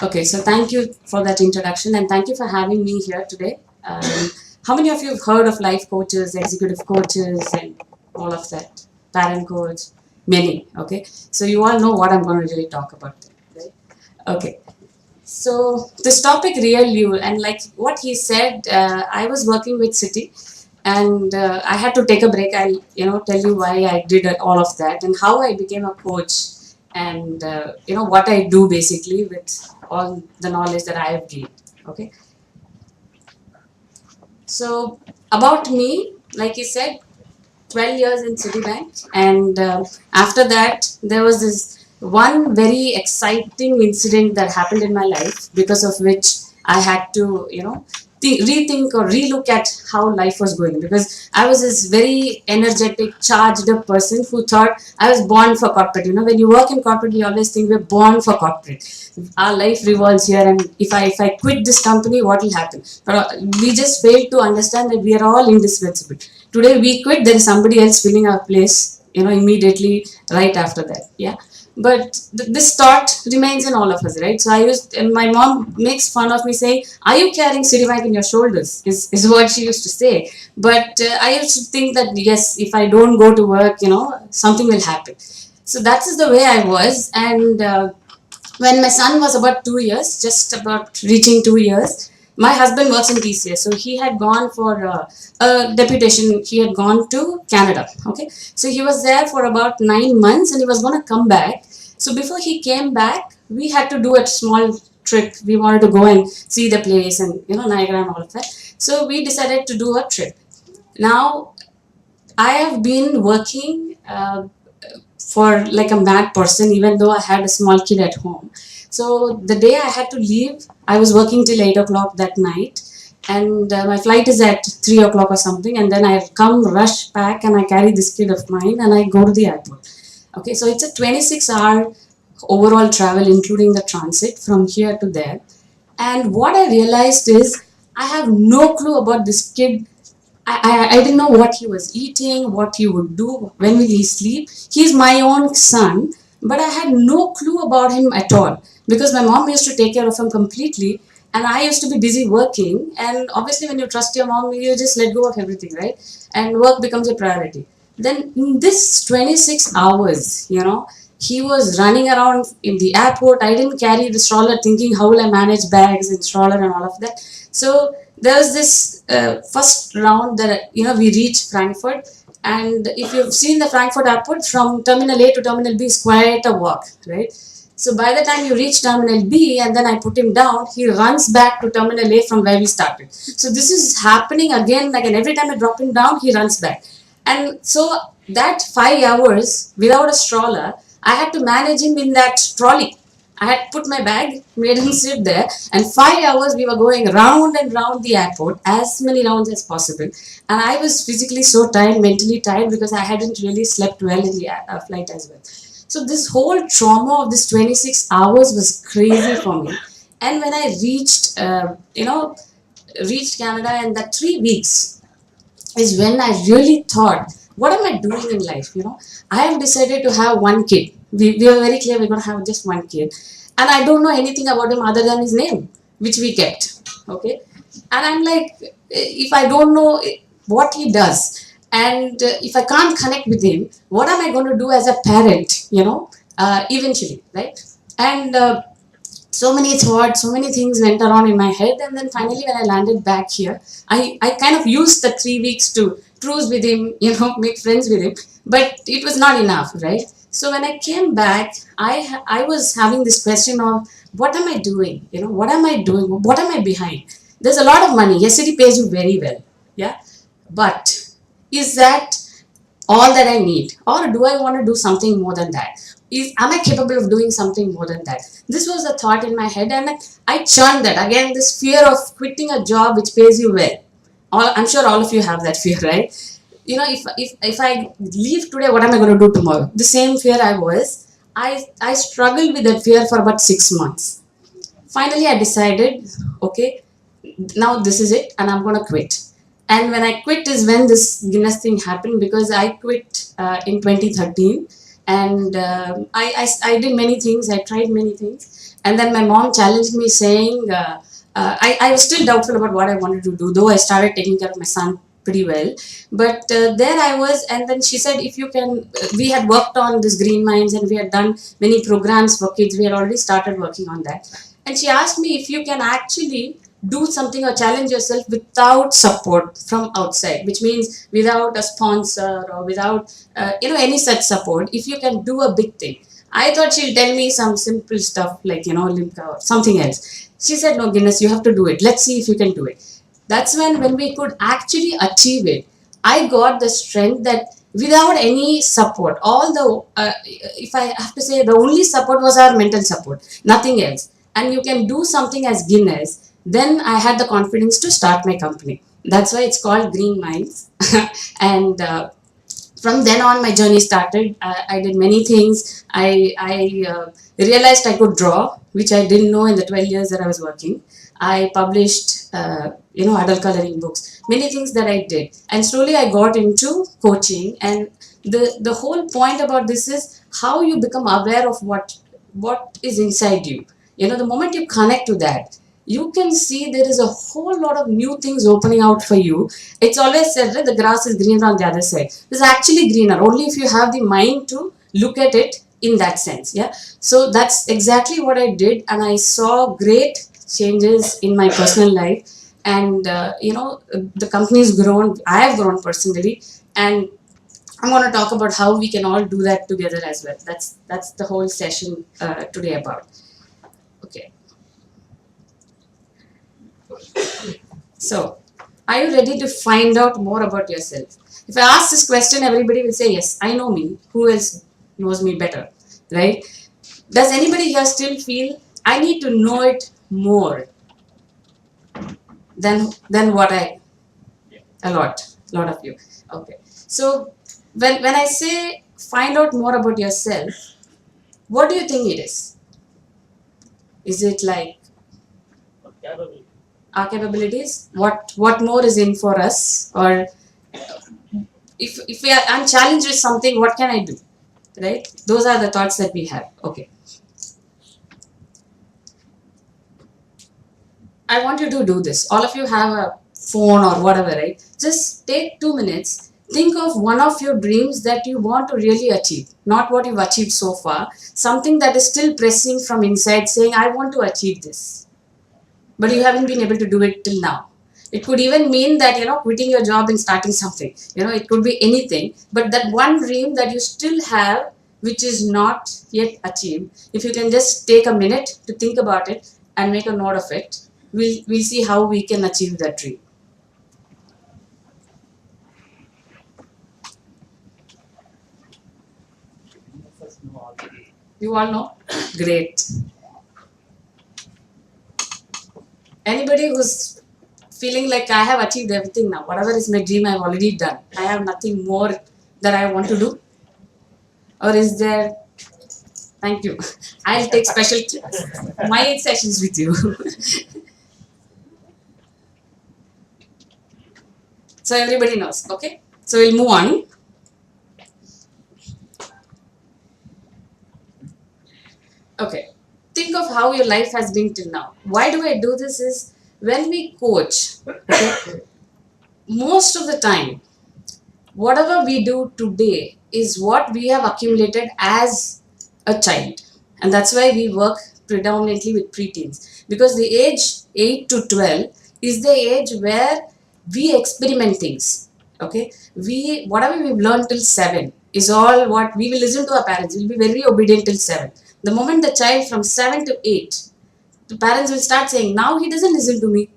Okay, so thank you for that introduction and thank you for having me here today. How many of you have heard of life coaches, executive coaches, and all of that? Parent coach? Many, okay? So you all know what I'm going to really talk about, right? Okay, so this topic real you and like what he said, I was working with City and I had to take a break. I'll tell you why I did all of that and how I became a coach and what I do basically with all the knowledge that I have gained. Okay, so about me, like he said, 12 years in Citibank, and after that, there was this one very exciting incident that happened in my life because of which I had to, rethink or relook at how life was going because I was this very energetic, charged up person who thought I was born for corporate. When you work in corporate, you always think we're born for corporate. Our life revolves here, and if I quit this company, what will happen? But we just failed to understand that we are all indispensable. Today we quit, there is somebody else filling our place, immediately right after that. Yeah. But this thought remains in all of us, right? So and my mom makes fun of me saying, "Are you carrying Citibank in your shoulders?" Is what she used to say. But I used to think that yes, if I don't go to work, something will happen. So that is the way I was, and when my son was about 2 years, just about reaching 2 years, my husband works in TCS, so he had gone for a deputation. He had gone to Canada. Okay, so he was there for about 9 months, and he was going to come back. So before he came back, we had to do a small trip. We wanted to go and see the place and Niagara and all of that. So we decided to do a trip. Now I have been working for like a mad person, even though I had a small kid at home. So the day I had to leave, I was working till 8 o'clock that night, and my flight is at 3 o'clock or something. And then I come rush back, and I carry this kid of mine, and I go to the airport. Okay, so it's a 26-hour overall travel, including the transit from here to there. And what I realized is I have no clue about this kid. I didn't know what he was eating, what he would do, when will he sleep. He's my own son, but I had no clue about him at all because my mom used to take care of him completely, and I used to be busy working. And obviously, when you trust your mom, you just let go of everything, right? And work becomes a priority. Then in this 26 hours, he was running around in the airport. I didn't carry the stroller thinking, how will I manage bags and stroller and all of that. So there was this first round that we reached Frankfurt, and if you've seen the Frankfurt airport from Terminal A to Terminal B is quite a walk, right? So by the time you reach Terminal B and then I put him down, he runs back to Terminal A from where we started. So this is happening again, like, and every time I drop him down, he runs back. And so that 5 hours without a stroller, I had to manage him in that trolley. I had put my bag, made him sit there, and 5 hours we were going round and round the airport, as many rounds as possible. And I was physically so tired, mentally tired, because I hadn't really slept well in the flight as well. So this whole trauma of this 26 hours was crazy for me. And when I reached Canada, and that 3 weeks is when I really thought, what am I doing in life? I have decided to have one kid. We were very clear we're going to have just one kid. And I don't know anything about him other than his name, which we kept. Okay. And I'm like, if I don't know what he does, and if I can't connect with him, what am I going to do as a parent, eventually, right? And so many thoughts, so many things went around in my head. And then finally, when I landed back here, I kind of used the 3 weeks to cruise with him, make friends with him. But it was not enough, right? So when I came back, I was having this question of what am I doing? What am I doing? What am I behind? There's a lot of money. Yes, city pays you very well. Yeah. But is that all that I need? Or do I want to do something more than that? Am I capable of doing something more than that? This was the thought in my head, and I churned that. Again, this fear of quitting a job which pays you well. I'm sure all of you have that fear, right? If I leave today, what am I going to do tomorrow? The same fear I was. I struggled with that fear for about 6 months. Finally, I decided, okay, now this is it, and I'm going to quit. And when I quit is when this Guinness thing happened, because I quit in 2013. And I did many things. I tried many things, and then my mom challenged me, saying, I was still doubtful about what I wanted to do, though I started taking care of my son pretty well. But there I was, and then she said, if you can, we had worked on this green minds, and we had done many programs for kids. We had already started working on that, and she asked me if you can actually do something or challenge yourself without support from outside, which means without a sponsor or without any such support. If you can do a big thing, I thought she'll tell me some simple stuff like Limca or something else. She said, no, Guinness, you have to do it. Let's see if you can do it. That's when we could actually achieve it, I got the strength that without any support, all the if I have to say, the only support was our mental support, nothing else. And you can do something as Guinness. Then I had the confidence to start my company. That's why it's called Green Minds. And from then on, my journey started. I did many things. I realized I could draw, which I didn't know in the 12 years that I was working. I published, adult coloring books, many things that I did. And slowly I got into coaching. And the whole point about this is how you become aware of what is inside you. The moment you connect to that, you can see there is a whole lot of new things opening out for you. It's always said that the grass is greener on the other side. It's actually greener only if you have the mind to look at it in that sense. Yeah. So that's exactly what I did, and I saw great changes in my personal life. And the company's grown. I have grown personally, and I'm going to talk about how we can all do that together as well. That's the whole session today about. Okay. So, are you ready to find out more about yourself? If I ask this question, everybody will say, yes, I know me. Who else knows me better? Right? Does anybody here still feel, I need to know it more than what I, a lot of you. Okay. So, when I say find out more about yourself, what do you think it is? Is it like our capabilities? What more is in for us? Or if I'm challenged with something, what can I do? Right? Those are the thoughts that we have. Okay. I want you to do this. All of you have a phone or whatever, right? Just take 2 minutes. Think of one of your dreams that you want to really achieve, not what you've achieved so far. Something that is still pressing from inside, saying, I want to achieve this, but you haven't been able to do it till now. It could even mean that, quitting your job and starting something. It could be anything. But that one dream that you still have, which is not yet achieved, if you can just take a minute to think about it and make a note of it, we'll see how we can achieve that dream. You all know? Great. Anybody who's feeling like I have achieved everything now, whatever is my dream, I've already done. I have nothing more that I want to do? Or is there? Thank you. I'll take special my sessions with you. So everybody knows. Okay. So we'll move on. Okay. Think of how your life has been till now. Why do I do this? Is when we coach, okay, most of the time, whatever we do today is what we have accumulated as a child. And that's why we work predominantly with preteens. Because the age 8 to 12 is the age where we experiment things. Okay? Whatever we've learned till 7 is all what we will listen to our parents. We'll be very obedient till 7. The moment the child from 7 to 8, the parents will start saying, now he doesn't listen to me.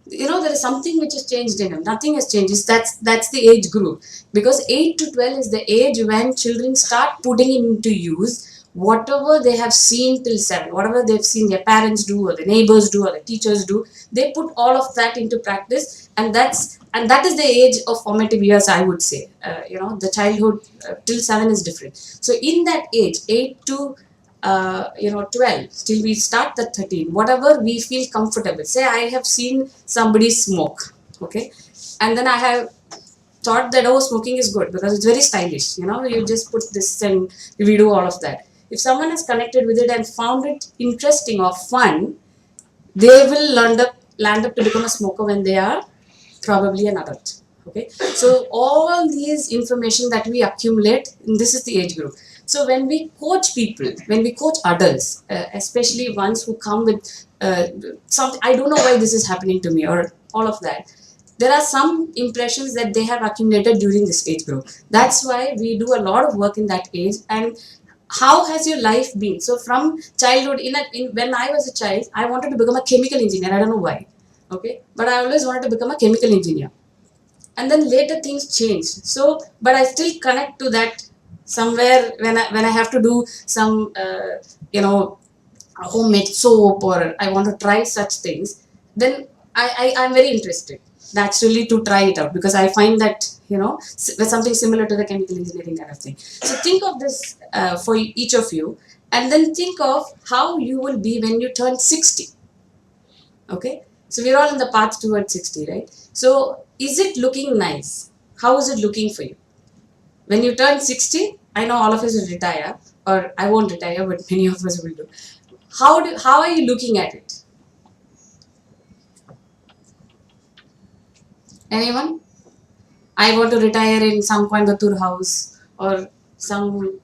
There is something which has changed in him. Nothing has changed. That's the age group. Because 8 to 12 is the age when children start putting into use whatever they have seen till 7, whatever they've seen their parents do or the neighbors do or the teachers do, they put all of that into practice. And that is the age of formative years, I would say. The childhood till 7 is different. So in that age, 8 to 12 till we start the 13, whatever we feel comfortable. Say I have seen somebody smoke, okay, and then I have thought that, oh, smoking is good because it's very stylish. You just put this and we do all of that. If someone has connected with it and found it interesting or fun, they will land up to become a smoker when they are probably an adult. Okay, so all these information that we accumulate, this is the age group. So when we coach people, when we coach adults, especially ones who come with something, I don't know why this is happening to me or all of that. There are some impressions that they have accumulated during this age group. That's why we do a lot of work in that age. And how has your life been? So from childhood, when I was a child, I wanted to become a chemical engineer. I don't know why. Okay, but I always wanted to become a chemical engineer. And then later things changed. So, but I still connect to that somewhere when I have to do some homemade soap, or I want to try such things. Then I'm very interested naturally to try it out because I find that something similar to the chemical engineering kind of thing. So think of this for each of you, and then think of how you will be when you turn 60. Okay, so we're all in the path towards 60, right? So is it looking nice? How is it looking for you? When you turn 60, I know all of us will retire, or I won't retire, but many of us will do. How are you looking at it? Anyone? I want to retire in some Coimbatore house or some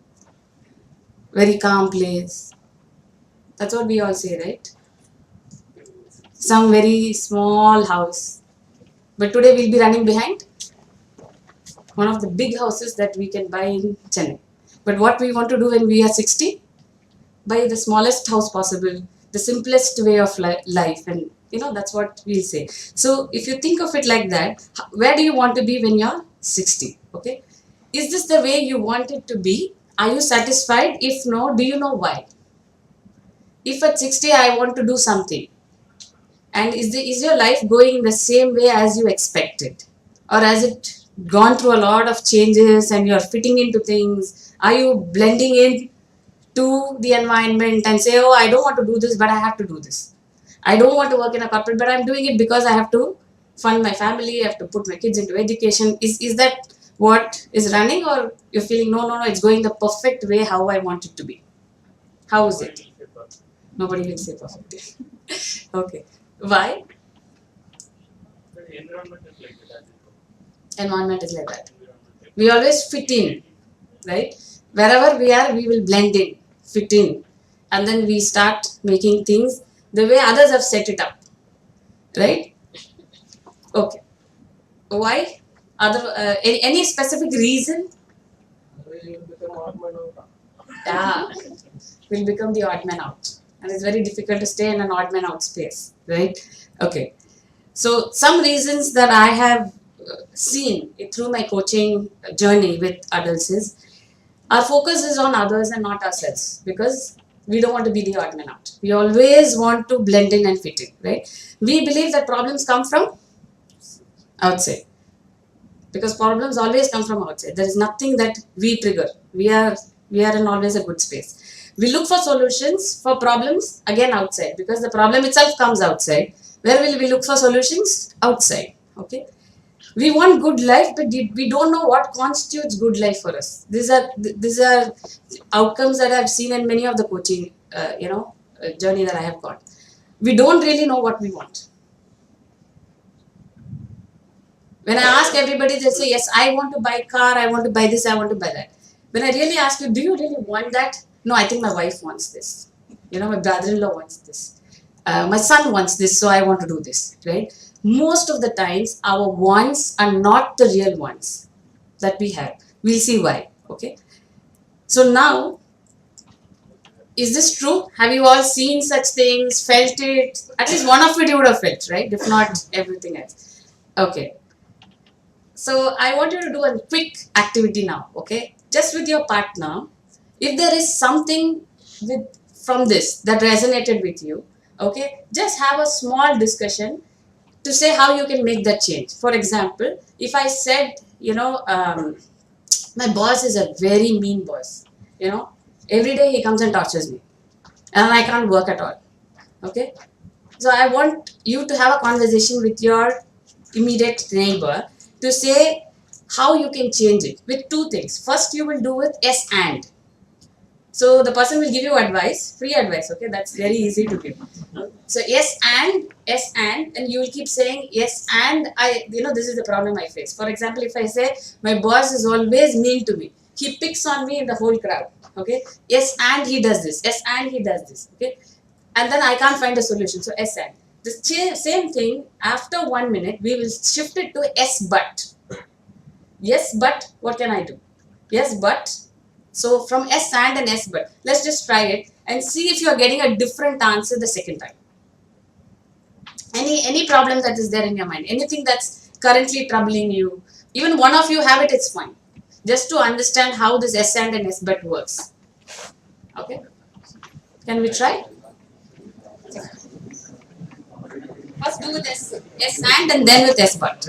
very calm place. That's what we all say, right? Some very small house. But today we'll be running behind one of the big houses that we can buy in Chennai. But what we want to do when we are 60? Buy the smallest house possible, the simplest way of life, and that's what we'll say. So if you think of it like that, where do you want to be when you're 60? Okay, is this the way you want it to be? Are you satisfied? If no, do you know why? If at 60 I want to do something, and is your life going the same way as you expected, or has it gone through a lot of changes and you're fitting into things? Are you blending in to the environment and say, oh, I don't want to do this, but I have to do this. I don't want to work in a corporate, but I'm doing it because I have to fund my family, I have to put my kids into education. Is that what is running, or you're feeling, no, it's going the perfect way how I want it to be? How is it? Nobody will say perfect. Okay. Why? The environment is like that. Environment is like that. We always fit in, right? Wherever we are, we will blend in, fit in, and then we start making things the way others have set it up, right? Okay. Why? Any specific reason? Yeah, we'll become the odd man out, and it's very difficult to stay in an odd man out space, right? Okay. So some reasons that I have seen through my coaching journey with adults is, our focus is on others and not ourselves, because we don't want to be the odd man out. We always want to blend in and fit in, right? We believe that problems come from outside, because problems always come from outside. There is nothing that we trigger. We are in always a good space. We look for solutions for problems again outside, because the problem itself comes outside. Where will we look for solutions? Outside. Okay. We want good life, but we don't know what constitutes good life for us. These are outcomes that I've seen in many of the coaching, journey that I have got. We don't really know what we want. When I ask everybody, they say, yes, I want to buy a car, I want to buy this, I want to buy that. When I really ask you, do you really want that? No, I think my wife wants this. My brother-in-law wants this. My son wants this, so I want to do this, right? Most of the times, our wants are not the real ones that we have. We'll see why, okay? So now, is this true? Have you all seen such things, felt it? At least one of it you would have felt, right? If not everything else. Okay. So I want you to do a quick activity now, okay? Just with your partner. If there is something from this that resonated with you, okay, just have a small discussion to say how you can make that change. For example, if I said, my boss is a very mean boss, every day he comes and tortures me and I can't work at all, okay? So I want you to have a conversation with your immediate neighbor to say, how you can change it with two things. First, you will do with yes and. So the person will give you advice, free advice, okay? That's very easy to give. So yes and you will keep saying yes and this is the problem I face. For example, if I say my boss is always mean to me, he picks on me in the whole crowd, okay? Yes and he does this, yes and he does this, okay? And then I can't find a solution. So yes and. The same thing, after 1 minute, we will shift it to yes but. Yes but, what can I do? Yes but. So from yes and yes but, let's just try it and see if you are getting a different answer the second time. Any problem that is there in your mind, anything that's currently troubling you, even one of you have it, it's fine. Just to understand how this yes and yes but works. Okay? Can we try? First do with yes and then with yes but.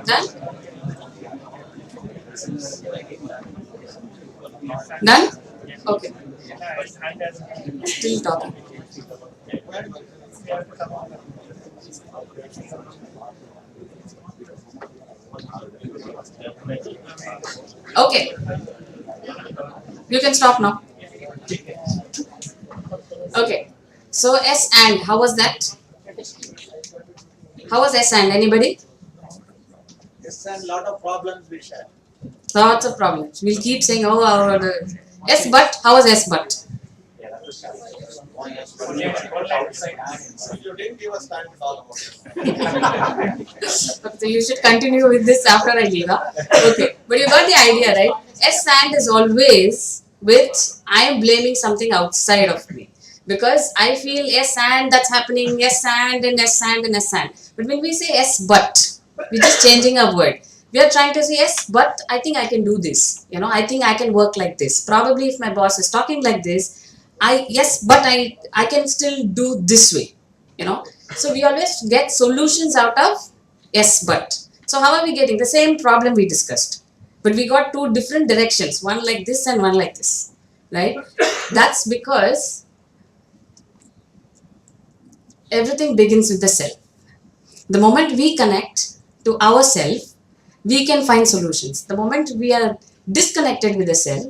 Done? Done? Okay. Still talking. Okay. You can stop now. Okay. So S and, how was that? How was S and? Anybody? Yes, and lot of problems we share. Lots of problems. We'll keep saying, oh, yes, but. How was S but? You didn't give us time to talk about it. So you should continue with this after I leave. Huh? Okay. But you got the idea, right? S and is always with I am blaming something outside of me. Because I feel yes and that's happening, yes and yes and yes and. But when we say yes but, we're just changing a word. We are trying to say yes, but I think I can do this. I think I can work like this. Probably if my boss is talking like this, but I can still do this way. So we always get solutions out of yes, but. So how are we getting the same problem we discussed? But we got two different directions, one like this and one like this, right? That's because everything begins with the self. The moment we connect to ourself, we can find solutions. The moment we are disconnected with the self,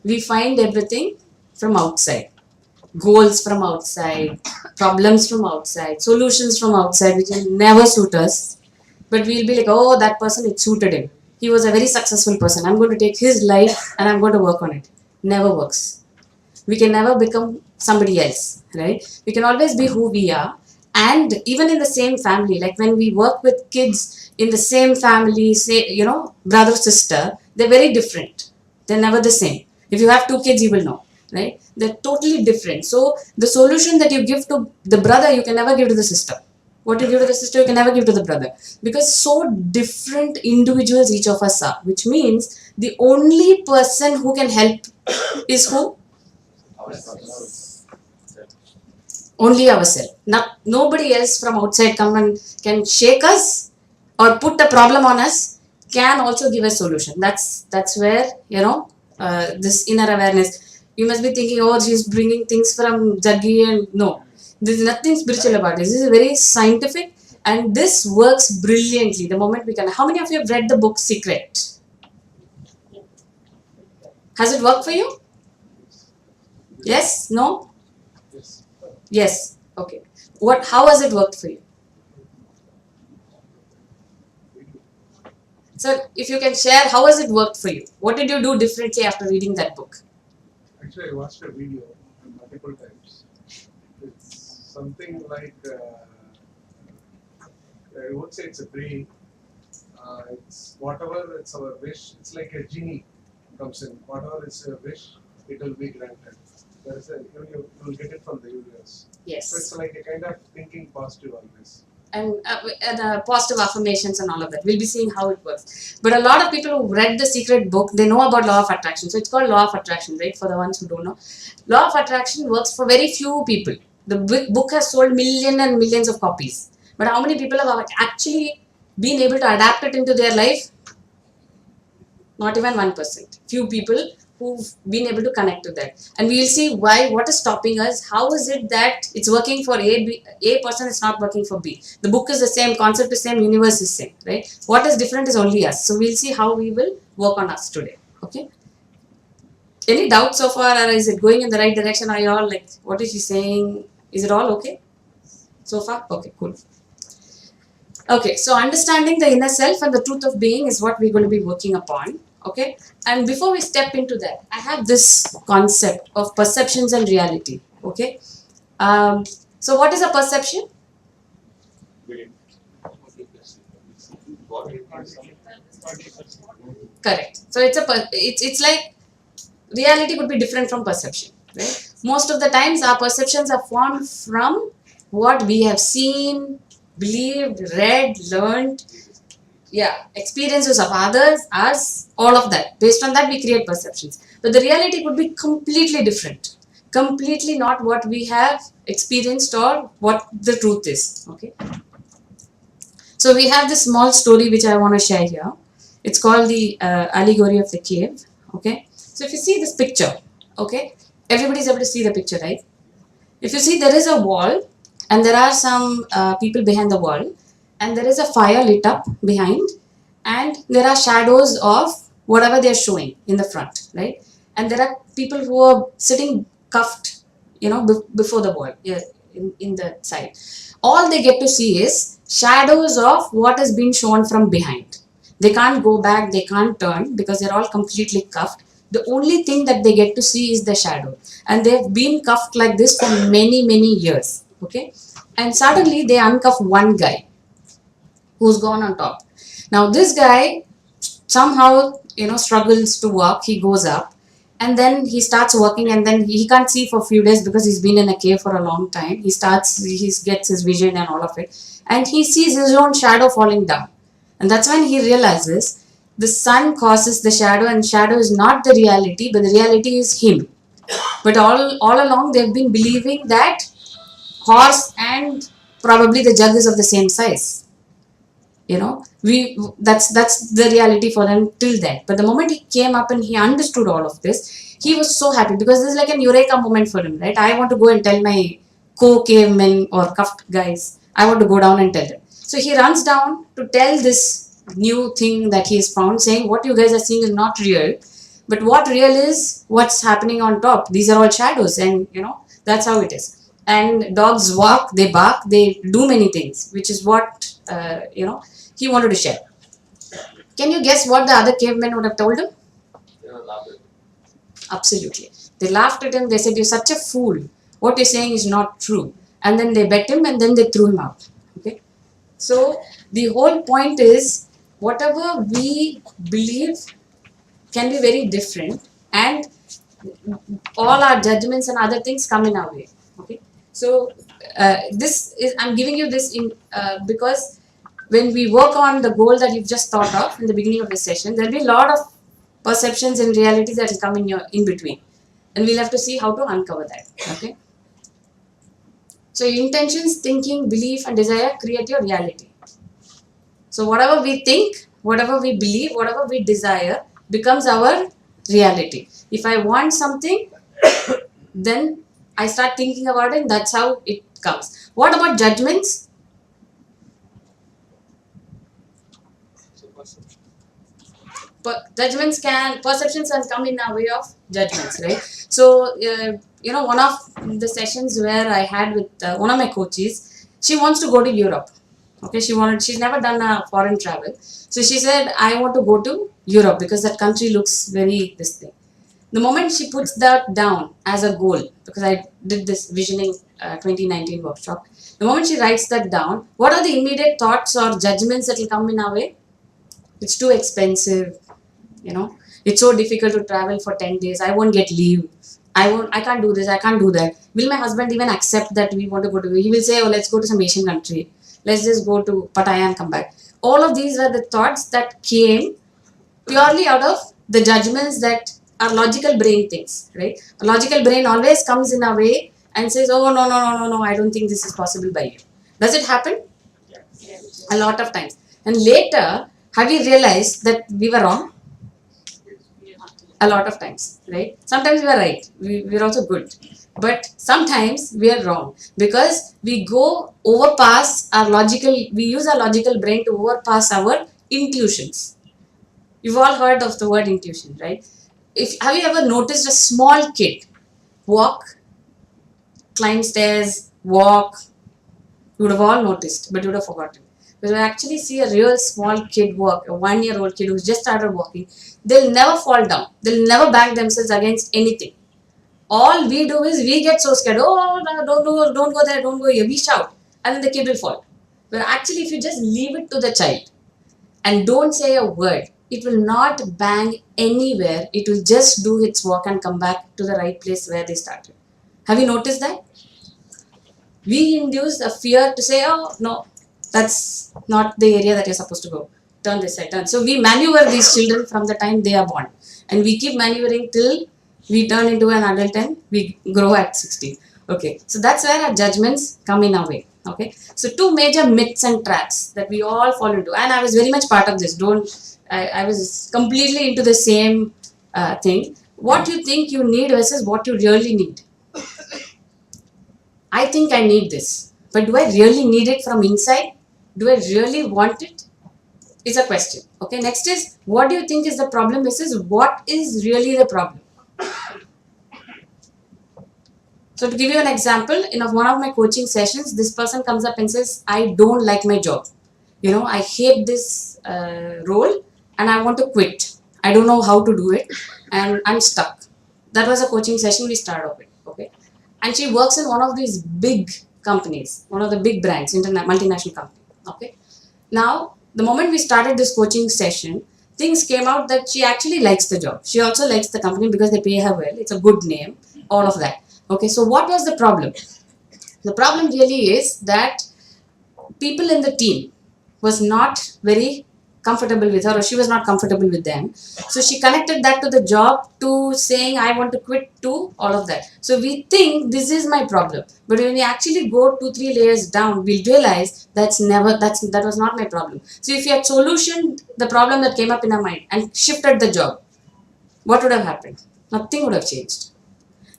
we find everything from outside. Goals from outside, problems from outside, solutions from outside, which will never suit us. But we'll be like, oh, that person, it suited him. He was a very successful person. I'm going to take his life and I'm going to work on it. Never works. We can never become somebody else, right? We can always be who we are. And even in the same family, like when we work with kids in the same family, say, brother, sister, they're very different. They're never the same. If you have two kids, you will know, right? They're totally different. So the solution that you give to the brother, you can never give to the sister. What you give to the sister, you can never give to the brother. Because so different individuals each of us are. Which means the only person who can help is who? Only ourselves. Not nobody else from outside come and can shake us or put a problem on us. Can also give a solution. That's where this inner awareness. You must be thinking, oh, she's bringing things from Jaggi, and no, there's nothing spiritual about this. This is very scientific, and this works brilliantly. The moment we can. How many of you have read the book Secret? Has it worked for you? Yes? No? Yes. Yes. Okay. What? How has it worked for you? Sir, if you can share, how has it worked for you? What did you do differently after reading that book? Actually, I watched a video multiple times. It's something like I would say it's a prayer. It's whatever it's our wish. It's like a genie comes in. Whatever is your wish, it will be granted. There is a you will get it from the universe. Yes. So it's like a kind of thinking positive always. And positive affirmations and all of that. We'll be seeing how it works. But a lot of people who read the Secret book, they know about law of attraction. So it's called law of attraction, right? For the ones who don't know, law of attraction works for very few people. The book has sold millions and millions of copies. But how many people have actually been able to adapt it into their life? Not even 1%. Few people who've been able to connect to that, and we'll see why. What is stopping us? How is it that it's working for A person, it's not working for B? The book is the same, concept is same, universe is same, right? What is different is only us. So we'll see how we will work on us today. Okay. Any doubts so far, or is it going in the right direction? Are you all like, what is she saying? Is it all okay so far? Okay, cool. Okay, so understanding the inner self and the truth of being is what we're going to be working upon. Okay, and before we step into that, I have this concept of perceptions and reality. Okay, so what is a perception? Correct. So it's like reality could be different from perception, right? Most of the times, our perceptions are formed from what we have seen, believed, read, learned, experiences of others, us, all of that. Based on that, we create perceptions. But the reality could be completely different, completely not what we have experienced or what the truth is. Okay. So we have this small story which I want to share here. It's called the allegory of the cave. Okay. So if you see this picture, okay, everybody's able to see the picture, right? If you see, there is a wall, and there are some people behind the wall, and there is a fire lit up behind, and there are shadows of whatever they are showing in the front, right? And there are people who are sitting cuffed, before the wall, in the side. All they get to see is shadows of what has been shown from behind. They can't go back, they can't turn because they're all completely cuffed. The only thing that they get to see is the shadow, and they've been cuffed like this for many, many years. Okay, and suddenly they uncuff one guy who's gone on top. Now this guy somehow struggles to walk. He goes up, and then he starts working, and then he can't see for a few days because he's been in a cave for a long time. He gets his vision and all of it, and he sees his own shadow falling down, and that's when he realizes the sun causes the shadow, and shadow is not the reality, but the reality is him. But all along they've been believing that horse and probably the jug is of the same size. That's the reality for them till then. But the moment he came up and he understood all of this, he was so happy because this is like an eureka moment for him, right? I want to go and tell my co-cavemen or cuffed guys, I want to go down and tell them. So he runs down to tell this new thing that he has found, saying what you guys are seeing is not real, but what real is what's happening on top. These are all shadows, and that's how it is. And dogs walk, they bark, they do many things, which is what he wanted to share. Can you guess what the other cavemen would have told him? Absolutely. They laughed at him. They said, "You're such a fool. What you're saying is not true." And then they bet him, and then they threw him out. Okay. So the whole point is, whatever we believe can be very different, and all our judgments and other things come in our way. Okay. So I'm giving you this because when we work on the goal that you've just thought of in the beginning of the session, there'll be a lot of perceptions and realities that will come in between, and we'll have to see how to uncover that. Okay. So intentions, thinking, belief, and desire create your reality. So whatever we think, whatever we believe, whatever we desire becomes our reality. If I want something, then I start thinking about it, and that's how it comes. What about judgments? Judgments can, perceptions can come in a way of judgments, right? So one of the sessions where I had with one of my coaches, she wants to go to Europe. Okay, she's never done a foreign travel, so she said, I want to go to Europe because that country looks very this thing. The moment she puts that down as a goal, because I did this visioning 2019 workshop, the moment she writes that down, what are the immediate thoughts or judgments that will come in our way? It's too expensive, it's so difficult to travel for 10 days, I won't get leave, I can't do this, I can't do that. Will my husband even accept that we want to go to, he will say, oh, let's go to some Asian country, let's just go to Pattaya and come back. All of these were the thoughts that came purely out of the judgments that our logical brain thinks, right? A logical brain always comes in a way and says, oh, no, no, no, no, no, I don't think this is possible by you. Does it happen? A lot of times. And later, have you realized that we were wrong? A lot of times, right? Sometimes we are right, we're also good, but sometimes we are wrong because we go overpass our logical, we use our logical brain to overpass our intuitions. You've all heard of the word intuition, right? Have you ever noticed a small kid walk, climb stairs, walk? You would have all noticed, but you would have forgotten. When I actually see a real small kid walk, a 1-year-old kid who's just started walking, they'll never fall down. They'll never bang themselves against anything. All we do is we get so scared. Oh, no, don't go there, don't go here. We shout, and then the kid will fall. But actually, if you just leave it to the child and don't say a word, it will not bang anywhere. It will just do its walk and come back to the right place where they started. Have you noticed that? We induce a fear to say, oh, no, that's not the area that you're supposed to go. Turn this side, turn. So we maneuver these children from the time they are born. And we keep maneuvering till we turn into an adult and we grow at 60. Okay, so that's where our judgments come in our way. Okay, so 2 major myths and traps that we all fall into. And I was very much part of this. I was completely into the same thing. What you think you need versus what you really need. I think I need this, but do I really need it from inside? Do I really want it? It's a question. Okay, next is, what do you think is the problem versus what is really the problem? So to give you an example, in one of my coaching sessions, this person comes up and says, I don't like my job. I hate this role and I want to quit. I don't know how to do it and I'm stuck. That was a coaching session we started with. Okay. And she works in one of these big companies, one of the big brands, multinational company. Okay. Now, the moment we started this coaching session, things came out that she actually likes the job. She also likes the company because they pay her well. It's a good name, all of that. Okay, so what was the problem? The problem really is that people in the team was not very comfortable with her, or she was not comfortable with them. So she connected that to the job, to saying I want to quit, to all of that. So we think this is my problem, but when we actually go 2-3 layers down, we'll realize that was not my problem. So if you had solutioned the problem that came up in our mind and shifted the job, what would have happened? Nothing would have changed.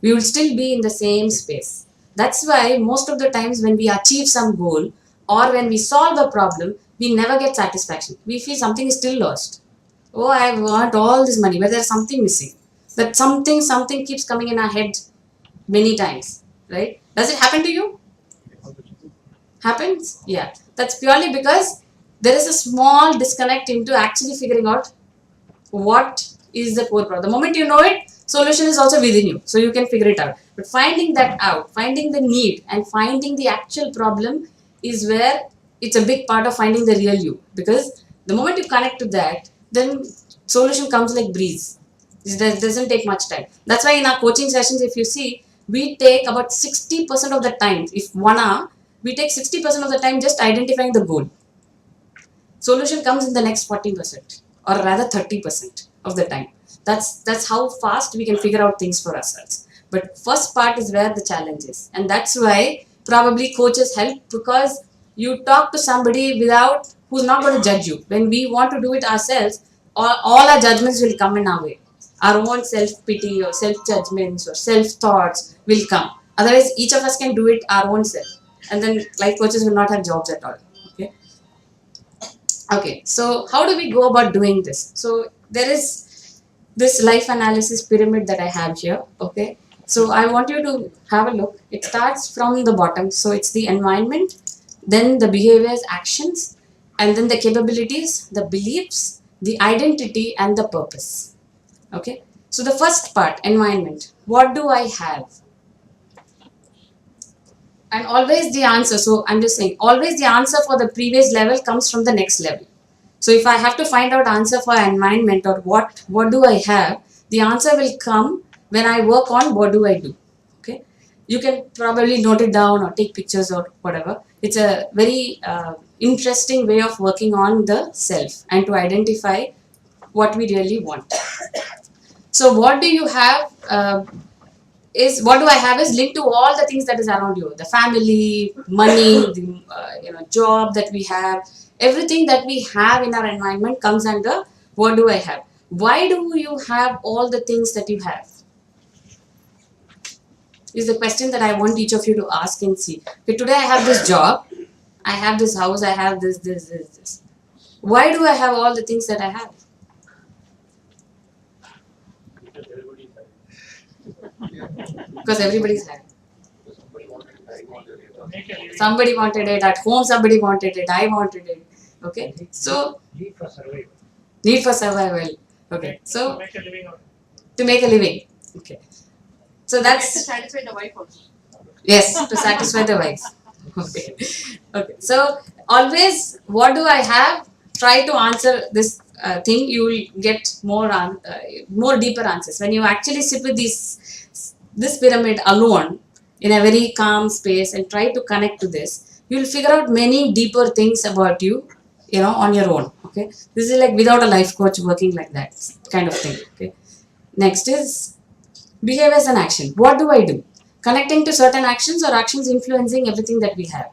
We will still be in the same space. That's why most of the times when we achieve some goal or when we solve a problem, we never get satisfaction. We feel something is still lost. Oh, I want all this money, but there's something missing. But something keeps coming in our head many times, right? Does it happen to you? Happens? Yeah. That's purely because there is a small disconnect into actually figuring out what is the core problem. The moment you know it, solution is also within you, so you can figure it out. But finding that out, finding the need and finding the actual problem is where it's a big part of finding the real you, because the moment you connect to that, then solution comes like breeze. It doesn't take much time. That's why in our coaching sessions, if you see, we take about 60% of the time, if 1 hour, we take 60% of the time just identifying the goal. Solution comes in the next 40%, or rather 30% of the time. That's how fast we can figure out things for ourselves. But first part is where the challenge is, and that's why probably coaches help, because you talk to somebody without who's not going to judge you. When we want to do it ourselves, all our judgments will come in our way. Our own self pity or self judgments or self thoughts will come. Otherwise, each of us can do it our own self, and then life coaches will not have jobs at all. Okay. Okay. So how do we go about doing this? So there is this life analysis pyramid that I have here. Okay. So I want you to have a look. It starts from the bottom. So it's the environment, then the behaviors, actions, and then the capabilities, the beliefs, the identity, and the purpose. Okay. So the first part, environment. What do I have? And always the answer. So I'm just saying, always the answer for the previous level comes from the next level. So if I have to find out answer for environment or what do I have, the answer will come when I work on what do I do. Okay. You can probably note it down or take pictures or whatever. It's a very interesting way of working on the self and to identify what we really want. So what do you have? Is what do I have is linked to all the things that is around you, the family, money, the job that we have, everything that we have in our environment comes under what do I have. Why do you have all the things that you have? Is the question that I want each of you to ask and see. Okay, today I have this job, I have this house, I have this. Why do I have all the things that I have? Because everybody is Because everybody's had. make a living. Somebody wanted it at home, somebody wanted it, I wanted it. Okay, so Need for survival. need for survival. Okay, so Make a living out. to make a living. Okay, so To that's satisfy the wife also. yes, to satisfy the wife. Okay, okay. So always, what do I have? Try to answer this thing. You will get more deeper answers when you actually sit with this pyramid alone in a very calm space and try to connect to this. You will figure out many deeper things about you, on your own. Okay, this is like without a life coach working like that kind of thing. Okay, next is behaviors and action. What do I do? Connecting to certain actions or actions influencing everything that we have.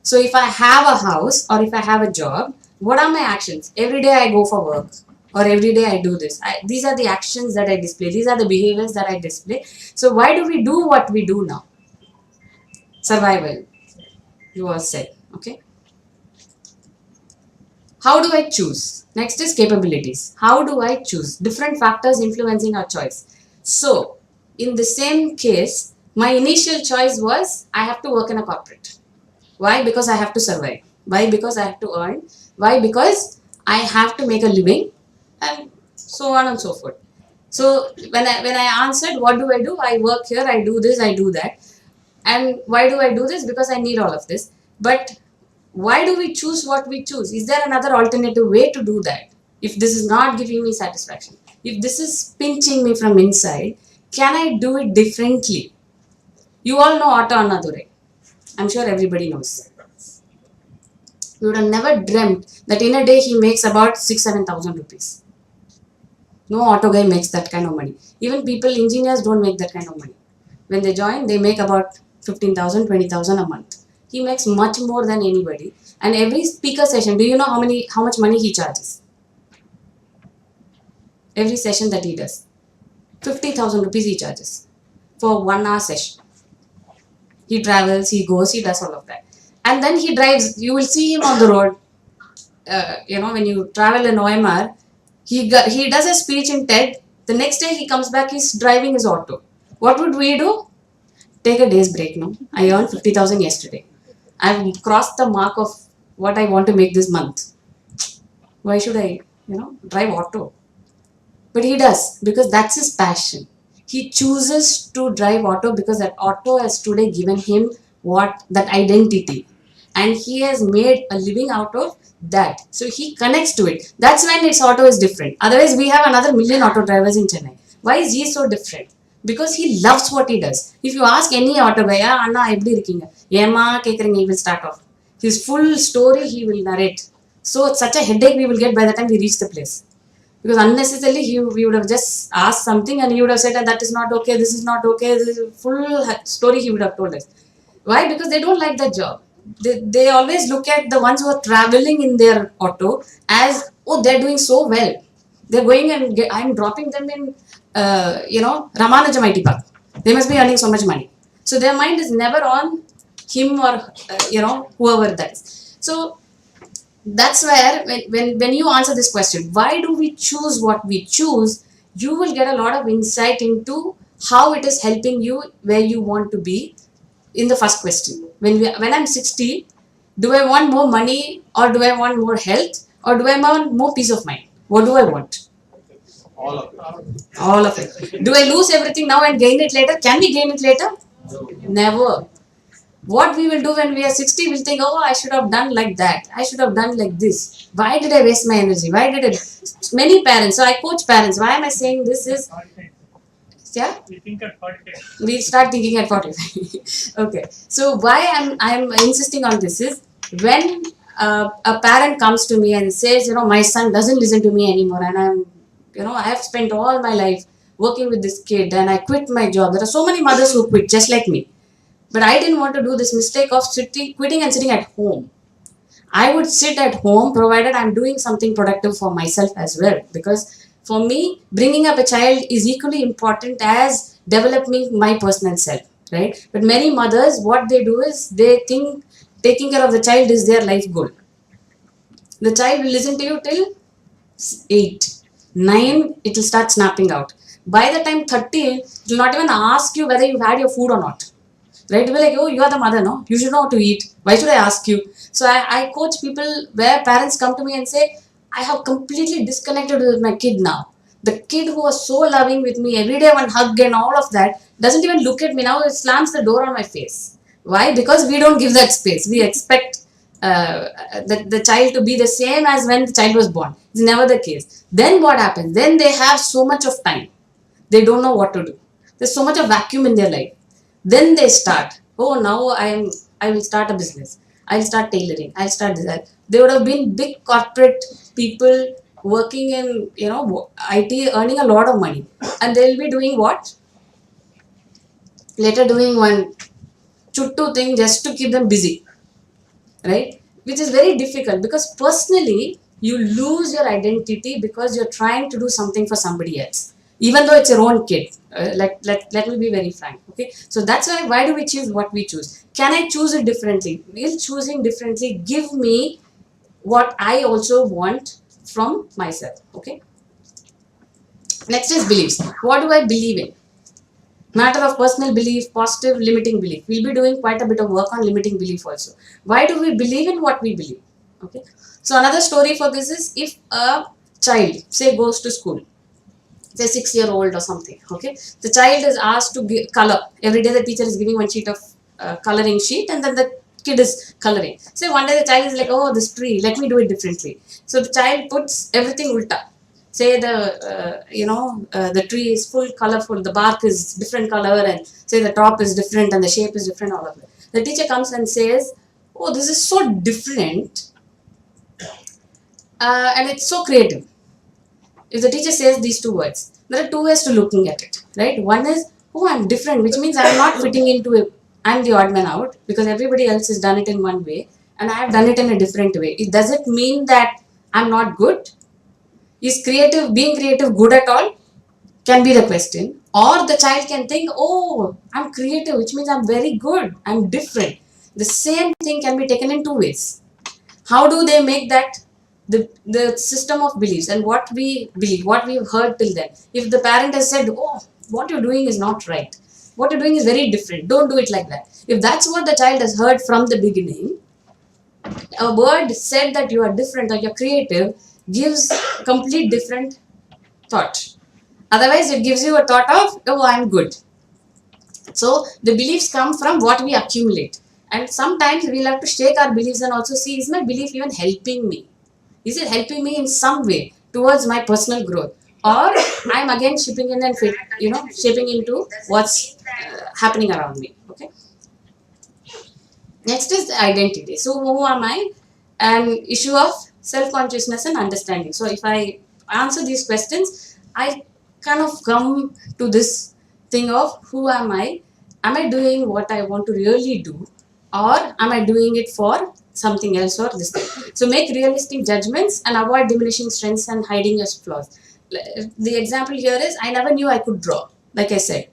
So if I have a house or if I have a job, what are my actions? Every day I go for work or every day I do this. These are the actions that I display. These are the behaviors that I display. So why do we do what we do now? Survival, you all said. Okay. How do I choose? Next is capabilities. How do I choose? Different factors influencing our choice. So, in the same case, my initial choice was I have to work in a corporate. Why? Because I have to survive. Why? Because I have to earn. Why? Because I have to make a living, and so on and so forth. So when I answered what do I do? I work here, I do this, I do that. And why do I do this? Because I need all of this. But why do we choose what we choose? Is there another alternative way to do that? If this is not giving me satisfaction, if this is pinching me from inside, can I do it differently? You all know Otto Annadurai. I'm sure everybody knows. You would have never dreamt that in a day he makes about 6,000-7,000 rupees. No auto guy makes that kind of money. Even people, engineers don't make that kind of money. When they join, they make about 15,000, 20,000 a month. He makes much more than anybody. And every speaker session, do you know how much money he charges? Every session that he does, 50,000 rupees he charges for 1 hour session. He travels, he goes, he does all of that. And then he drives, you will see him on the road. When you travel in OMR, he does a speech in TED. The next day he comes back, he's driving his auto. What would we do? Take a day's break, no? I earned 50,000 yesterday. I've crossed the mark of what I want to make this month. Why should I, drive auto? But he does, because that's his passion. He chooses to drive auto because that auto has today given him that identity. And he has made a living out of that. So he connects to it. That's when his auto is different. Otherwise, we have another million auto drivers in Chennai. Why is he so different? Because he loves what he does. If you ask any auto guy, Anna, eppadi irukeenga? Yema kekkuringa, he will start off. His full story he will narrate. So it's such a headache we will get by the time we reach the place. Because unnecessarily we would have just asked something and he would have said that is not okay, this is not okay, this is full story he would have told us. Why? Because they don't like that job. They always look at the ones who are traveling in their auto as, oh, they're doing so well. They're going and I'm dropping them in, Ramanujam IT Park. They must be earning so much money. So their mind is never on him or, whoever that is. So that's where when you answer this question, why do we choose what we choose, you will get a lot of insight into how it is helping you where you want to be. In the first question, when I'm 60, do I want more money or do I want more health or do I want more peace of mind? What do I want? All of it. All of it. Do I lose everything now and gain it later? Can we gain it later? Never. What we will do when we are 60, we'll think, oh, I should have done like that. I should have done like this. Why did I waste my energy? Why did it? Many parents, so I coach parents. Why am I saying this is, yeah? We think at 45. We start thinking at 45. Okay. So why I'm insisting on this is when a parent comes to me and says, my son doesn't listen to me anymore and I have spent all my life working with this kid and I quit my job. There are so many mothers who quit just like me. But I didn't want to do this mistake of quitting and sitting at home. I would sit at home provided I'm doing something productive for myself as well. Because for me, bringing up a child is equally important as developing my personal self, right? But many mothers, what they do is they think taking care of the child is their life goal. The child will listen to you till 8, 9, it will start snapping out. By the time 13, it will not even ask you whether you've had your food or not. Right? We're like, oh, you are the mother, no? You should know how to eat. Why should I ask you? So I coach people where parents come to me and say, I have completely disconnected with my kid now. The kid who was so loving with me, every day one hug and all of that, doesn't even look at me now, it slams the door on my face. Why? Because we don't give that space. We expect the child to be the same as when the child was born. It's never the case. Then what happens? Then they have so much of time. They don't know what to do. There's so much of vacuum in their life. Then they start, oh, now I will start a business. I'll start tailoring. I'll start this. They would have been big corporate people working in, IT, earning a lot of money. And they'll be doing what? Later doing one chuttu thing just to keep them busy. Right? Which is very difficult because personally, you lose your identity because you're trying to do something for somebody else. Even though it's your own kid. Let me be very frank. Okay. So that's why do we choose what we choose? Can I choose it differently? Will choosing differently give me what I also want from myself? Okay. Next is beliefs. What do I believe in? Matter of personal belief, positive, limiting belief. We'll be doing quite a bit of work on limiting belief also. Why do we believe in what we believe? Okay. So another story for this is if a child, say, goes to school, say 6-year-old or something, okay, the child is asked to color. Every day the teacher is giving one sheet of coloring sheet and then the kid is coloring. So one day the child is like, oh, this tree, let me do it differently. So the child puts everything ulta. Say the tree is full colorful, the bark is different color and say the top is different and the shape is different, all of it. The teacher comes and says, oh, this is so different and it's so creative. If the teacher says these two words, there are two ways to looking at it, right? One is, oh, I'm different, which means I'm not fitting into it. I'm the odd man out because everybody else has done it in one way and I have done it in a different way. Does it mean that I'm not good? Is being creative good at all? Can be the question. Or the child can think, oh, I'm creative, which means I'm very good. I'm different. The same thing can be taken in two ways. How do they make that? The system of beliefs and what we believe, what we've heard till then. If the parent has said, oh, what you're doing is not right, what you're doing is very different, don't do it like that. If that's what the child has heard from the beginning, a word said that you are different or you're creative gives complete different thought. Otherwise, it gives you a thought of, oh, I'm good. So the beliefs come from what we accumulate. And sometimes we'll have to shake our beliefs and also see, is my belief even helping me? Is it helping me in some way towards my personal growth? Or I'm again shaping into what's happening around me. Okay. Next is the identity. So who am I? An issue of self-consciousness and understanding. So if I answer these questions, I kind of come to this thing of who am I? am I doing what I want to really do, or am I doing it for something else or this thing? So make realistic judgments and avoid diminishing strengths and hiding your flaws. The example here is I never knew I could draw, like I said.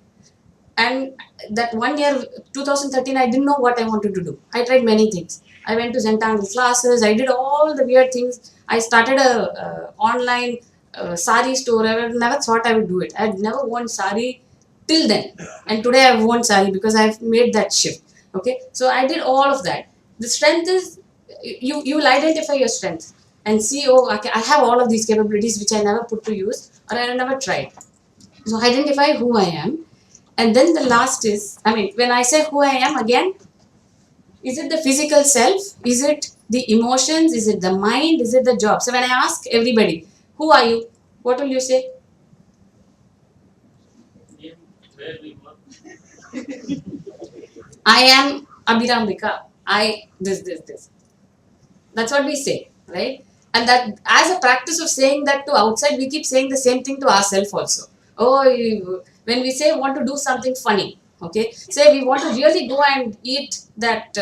And that one year, 2013, I didn't know what I wanted to do. I tried many things. I went to Zentangle classes. I did all the weird things. I started a online sari store. I never thought I would do it. I had never worn sari till then. And today I've worn sari because I've made that shift. Okay. So I did all of that. The strength is you will identify your strength and see, oh, okay, I have all of these capabilities which I never put to use or I never tried. So identify who I am. And then the last is, I mean, when I say who I am again, is it the physical self? Is it the emotions? Is it the mind? Is it the job? So when I ask everybody, who are you? What will you say? Name where we work. I am Abirambika. I this. That's what we say, right? And that as a practice of saying that to outside, we keep saying the same thing to ourselves also. Oh, when we say want to do something funny, okay, say we want to really go and eat that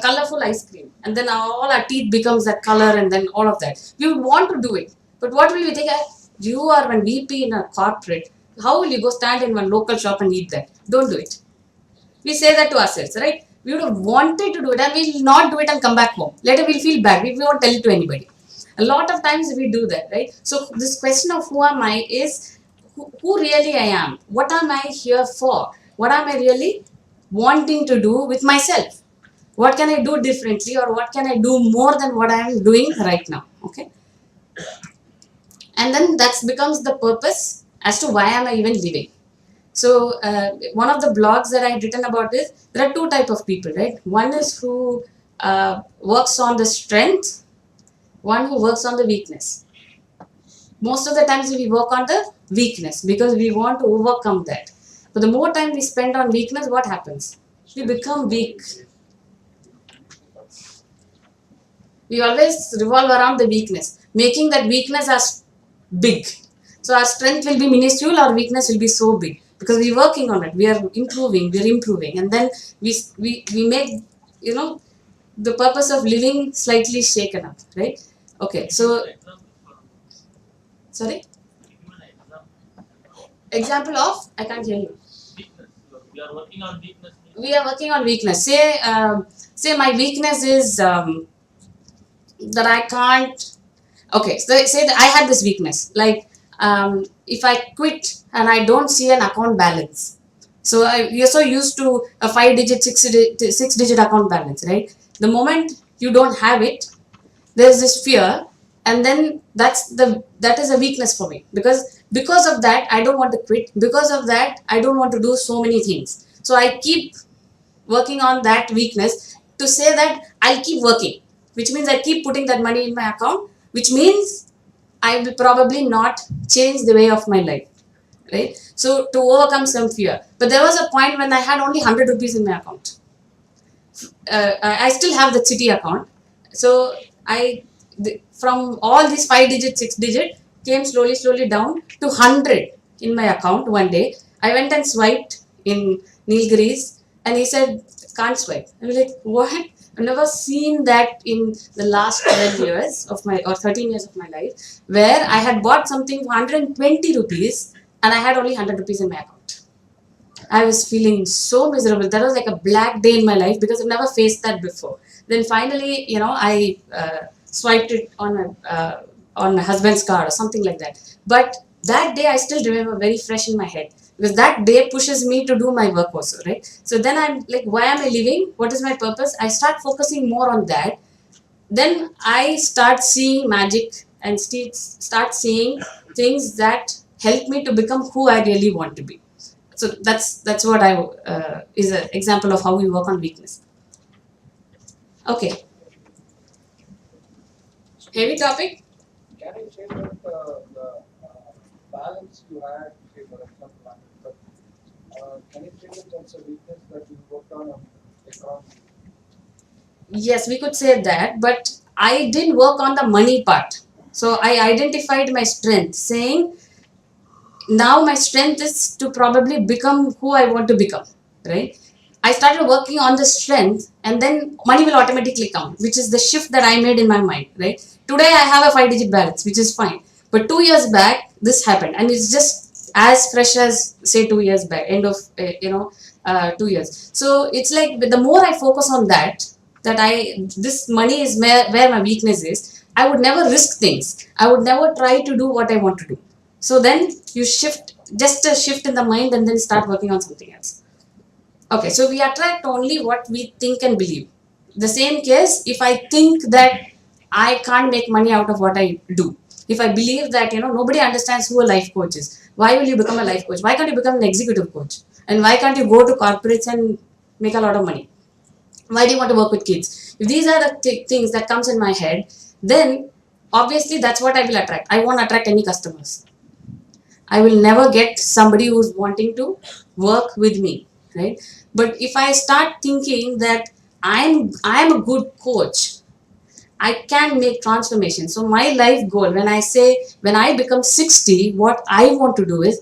colorful ice cream, and then all our teeth becomes that color, and then all of that. We would want to do it, but what will we think? You are one VP in a corporate. How will you go stand in one local shop and eat that? Don't do it. We say that to ourselves, right? We would have wanted to do it and we will not do it and come back home. Later we'll feel bad. We won't tell it to anybody. A lot of times we do that, right? So this question of who am I is who really I am. What am I here for? What am I really wanting to do with myself? What can I do differently or what can I do more than what I am doing right now? Okay. And then that becomes the purpose as to why am I even living. So one of the blogs that I had written about is there are two type of people, right? One is who works on the strength, one who works on the weakness. Most of the times we work on the weakness because we want to overcome that. But the more time we spend on weakness, what happens? We become weak. We always revolve around the weakness, making that weakness as big. So our strength will be minuscule, our weakness will be so big because we're working on it. We are improving, and then we make the purpose of living slightly shaken up, right? Okay, so sorry, example of I can't hear you. Weakness. We are working on weakness. We are working on weakness. Say my weakness is that I can't. Okay, so say that I had this weakness, like if I quit and I don't see an account balance. So you're so used to a 5-digit, 6-digit account balance, right? The moment you don't have it, there's this fear, and then that is a weakness for me because of that I don't want to quit. Because of that I don't want to do so many things. So I keep working on that weakness to say that I'll keep working, which means I keep putting that money in my account, which means I will probably not change the way of my life, right? So to overcome some fear. But there was a point when I had only 100 rupees in my account. I still have the city account. So from all these 5-digit, 6-digit came slowly down to 100 in my account one day. I went and swiped in Nilgiris and he said, can't swipe. I was like, what? I've never seen that in the last 12 years of my, or 13 years of my life, where I had bought something for 120 rupees and I had only 100 rupees in my account. I was feeling so miserable. That was like a black day in my life because I've never faced that before. Then finally, I swiped it on my husband's card or something like that. But that day I still remember very fresh in my head because that day pushes me to do my work also, right? So then I'm like, why am I living? What is my purpose? I start focusing more on that. Then I start seeing magic and start seeing things that help me to become who I really want to be. So that's what I is an example of how we work on weakness. Okay. Heavy topic. Can you say that the balance you had, say for example, but can you say that that's a weakness that you worked on economy? Yes, we could say that, but I didn't work on the money part. So I identified my strength, saying now my strength is to probably become who I want to become. right? I started working on the strength, and then money will automatically come, which is the shift that I made in my mind, right? Today I have a 5-digit balance, which is fine. But 2 years back, this happened, and it's just as fresh as say 2 years back, end of 2 years. So it's like the more I focus on that, this money is where my weakness is. I would never risk things. I would never try to do what I want to do. So then you shift, just a shift in the mind, and then start working on something else. Okay, so we attract only what we think and believe. The same case, if I think that I can't make money out of what I do, if I believe that nobody understands who a life coach is, why will you become a life coach? Why can't you become an executive coach? And why can't you go to corporates and make a lot of money? Why do you want to work with kids? If these are the things that comes in my head, then obviously that's what I will attract. I won't attract any customers. I will never get somebody who's wanting to work with me, right? But if I start thinking that I'm a good coach, I can make transformation. So my life goal, when I become 60, what I want to do is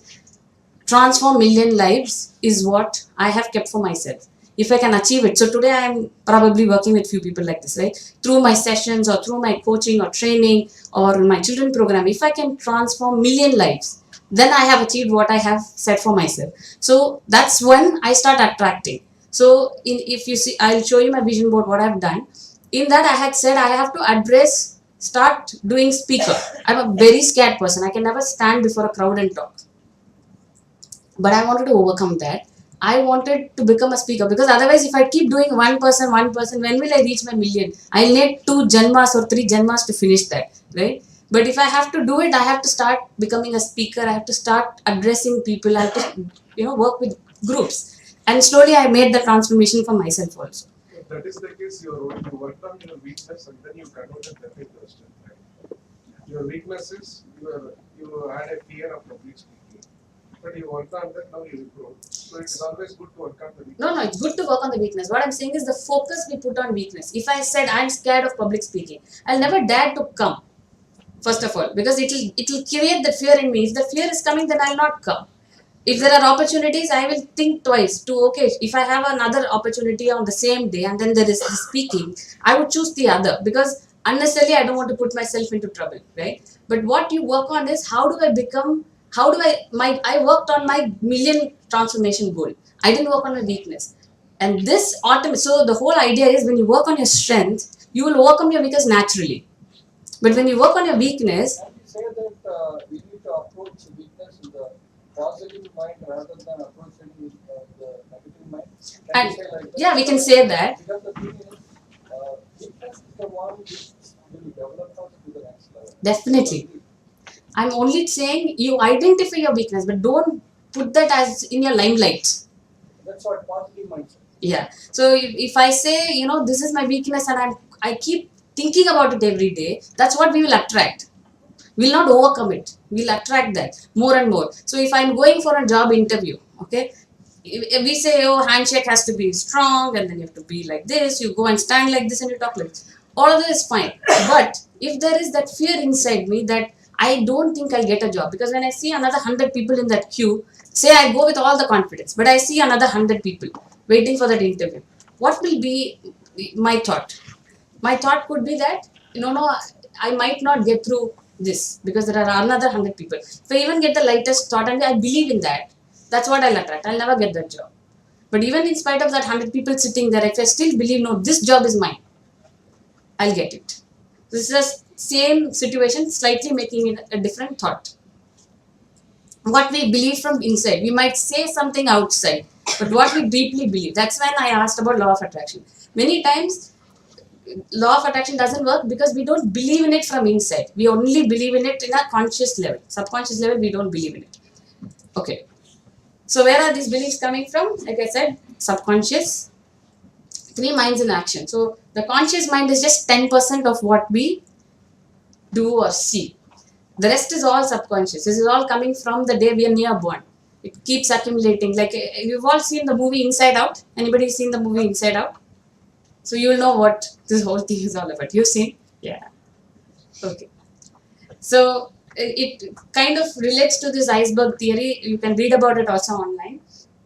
transform million lives is what I have kept for myself. If I can achieve it. So today I'm probably working with few people like this, right? Through my sessions or through my coaching or training or my children program, if I can transform million lives, then I have achieved what I have set for myself. So that's when I start attracting. So if you see, I'll show you my vision board, what I've done. In that I had said I have to start doing speaker. I'm a very scared person. I can never stand before a crowd and talk. But I wanted to overcome that. I wanted to become a speaker, because otherwise, if I keep doing one person, when will I reach my million? I'll need 2 janmas or 3 janmas to finish that, right? But if I have to do it, I have to start becoming a speaker. I have to start addressing people. I have to, work with groups. And slowly, I made the transformation for myself also. If that is the case, you worked on your weakness and then you converted that into a strength, right? Your weakness is you had a fear of public speaking, but you worked on that, now you improved. So it's always good to work on the weakness. No, it's good to work on the weakness. What I'm saying is the focus we put on weakness. If I said I'm scared of public speaking, I'll never dare to come. First of all, because it'll create the fear in me. If the fear is coming, then I'll not come. If there are opportunities, I will think twice to, okay, if I have another opportunity on the same day and then there is the speaking, I would choose the other, because unnecessarily I don't want to put myself into trouble, right? But what you work on is I worked on my million transformation goal. I didn't work on my weakness. And so the whole idea is, when you work on your strength, you will overcome your weakness naturally. But when you work on your weakness, Can you say that we need to approach weakness with the positive mind rather than approaching with the negative mind? Can you say like that? yeah, we can say that. Because the thing is, weakness is the one which will develop us to the next level. Definitely. I'm only saying you identify your weakness, but don't put that as in your limelight. That's what positive mindset. Yeah. So if I say, this is my weakness and I keep thinking about it every day, that's what we will attract. We'll not overcome it. We'll attract that more and more. So if I'm going for a job interview, okay, if we say, oh, handshake has to be strong and then you have to be like this, you go and stand like this and you talk like this. All of this is fine. But if there is that fear inside me that I don't think I'll get a job, because when I see another 100 people in that queue, say I go with all the confidence, but I see another 100 people waiting for that interview, what will be my thought? My thought could be that, I might not get through this because there are another 100 people. If I even get the lightest thought and I believe in that, that's what I'll attract. I'll never get that job. But even in spite of that 100 people sitting there, if I still believe, no, this job is mine, I'll get it. This is the same situation, slightly making it a different thought. What we believe from inside, we might say something outside, but what we deeply believe. That's when I asked about law of attraction. Many times, law of attraction doesn't work because we don't believe in it from inside. We only believe in it in a conscious level. Subconscious level, we don't believe in it. Okay. So where are these beliefs coming from? Like I said, subconscious, 3 minds in action. So the conscious mind is just 10% of what we do or see. The rest is all subconscious. This is all coming from the day we are near born. It keeps accumulating. Like you've all seen the movie Inside Out. Anybody seen the movie Inside Out? So you'll know what this whole thing is all about. You've seen? Yeah. Okay. So it kind of relates to this iceberg theory. You can read about it also online.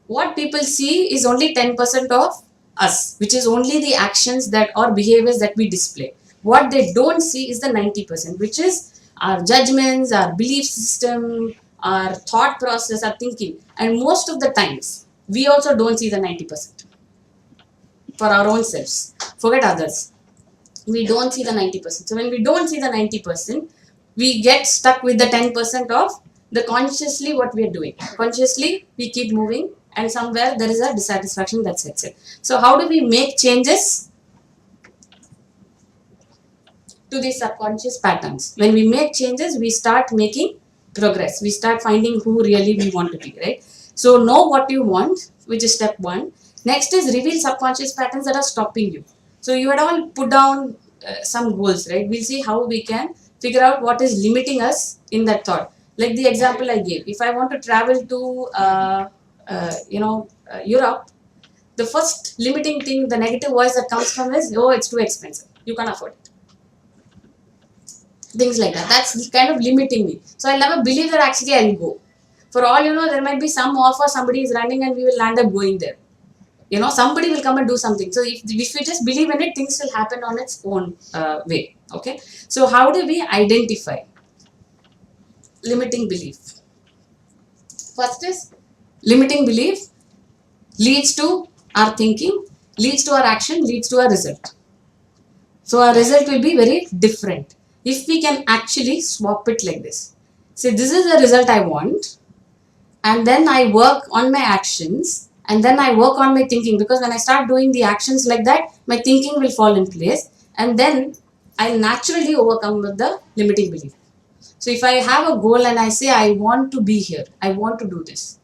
What people see is only 10% of us, which is only the actions that or behaviors that we display. What they don't see is the 90%, which is our judgments, our belief system, our thought process, our thinking. And most of the times, we also don't see the 90% for our own selves. Forget others. We don't see the 90%. So when we don't see the 90%, we get stuck with the 10% of the consciously what we are doing. Consciously, we keep moving, and somewhere there is a dissatisfaction that sets in. So how do we make changes to these subconscious patterns? When we make changes, we start making progress. We start finding who really we want to be, right? So know what you want, which is step one. Next is reveal subconscious patterns that are stopping you. So you had all put down some goals, right? We'll see how we can figure out what is limiting us in that thought. Like the example I gave, if I want to travel to Europe, the first limiting thing, the negative voice that comes from is, oh, it's too expensive. You can't afford it. Things like that. That's kind of limiting me. So I'll never believe that actually I'll go. For all you know, there might be some offer, somebody is running, and we will land up going there. Somebody will come and do something. So if we just believe in it, things will happen on its own way. Okay. So how do we identify limiting belief? First is limiting belief leads to our thinking, leads to our action, leads to our result. So our result will be very different. If we can actually swap it like this. Say this is the result I want, and then I work on my actions, and then I work on my thinking, because when I start doing the actions like that, my thinking will fall in place, and then I naturally overcome with the limiting belief. So if I have a goal and I say I want to be here, I want to do this,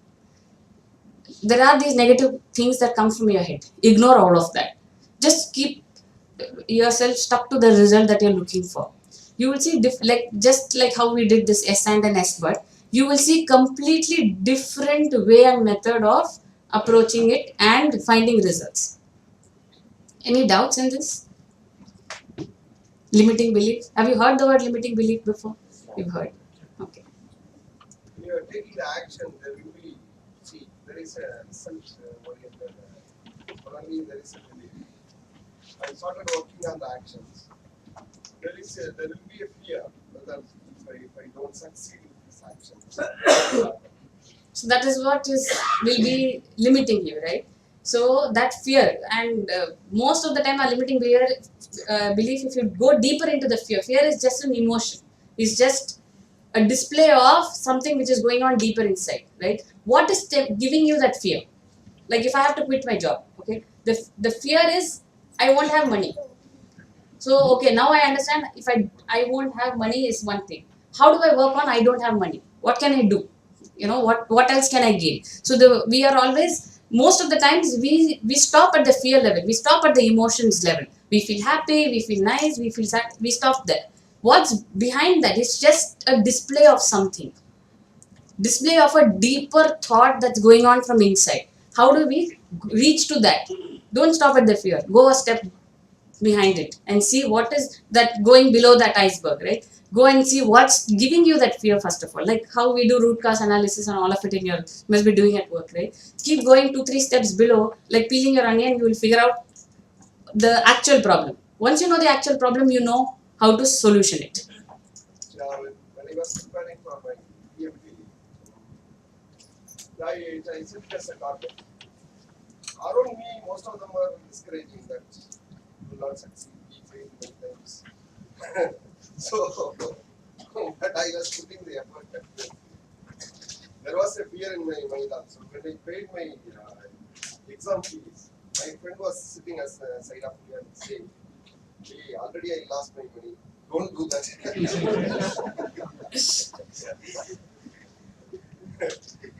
there are these negative things that come from your head. Ignore all of that. Just keep yourself stuck to the result that you're looking for. You will see just like how we did this S and S, but you will see completely different way and method of approaching it and finding results. Any doubts in this? Limiting belief. Have you heard the word limiting belief before? You've heard. Okay. When you are taking the action, there will be, there is a result oriented, only there is a belief. I started working on the actions. There will be a fear whether if I don't succeed in these actions. So that is what will be limiting you, right? So that fear, and most of the time our limiting belief, if you go deeper into the fear is just an emotion. It's just a display of something which is going on deeper inside, right? What is giving you that fear? Like if I have to quit my job, okay, the fear is I won't have money. So okay, now I understand. If I won't have money is one thing. How do I work on I don't have money? What can I do? What else can I gain? So we are always, most of the times we stop at the fear level. We stop at the emotions level. We feel happy, we feel nice, we feel sad. We stop there. What's behind that is just a display of something. Display of a deeper thought that's going on from inside. How do we reach to that? Don't stop at the fear. Go a step behind it and see what is that going below that iceberg, right? Go and see what's giving you that fear first of all. Like how we do root cause analysis and all of it you must be doing at work, right? Keep going 2-3 steps below, like peeling your onion, you will figure out the actual problem. Once you know the actual problem, you know how to solution it. Yeah, when I was preparing for my PMT, I said it as a target. Around me, most of them are discouraging that you will not succeed, we failed many times. So, but I was putting the effort. There was a fear in my mind also. When I paid my exam fees, my friend was sitting as a side of me and saying, hey, already I lost my money. Don't do that.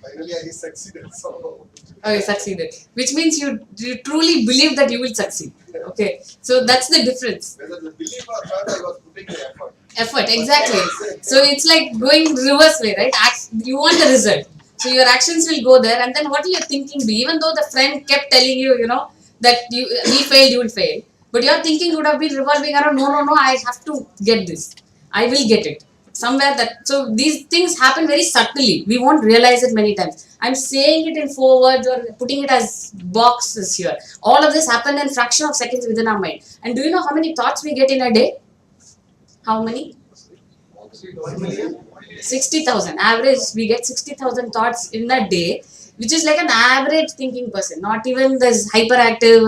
Finally, I succeeded. So. Oh, you succeeded. Which means you truly believe that you will succeed. Okay. So that's the difference. Whether the belief or not, I was putting the effort. Effort, exactly. So it's like going reverse way, right? You want the result. So your actions will go there, and then what will your thinking be? Even though the friend kept telling you, that he failed, you will fail. But your thinking would have been revolving around, no, I have to get this. I will get it. somewhere that, so these things happen very subtly. We won't realize it many times. I'm saying it in 4 words or putting it as boxes here. All of this happen in fraction of seconds within our mind. And do you know how many thoughts we get in a day? How many? 60,000. Average, we get 60,000 thoughts in a day, which is like an average thinking person. Not even this hyperactive,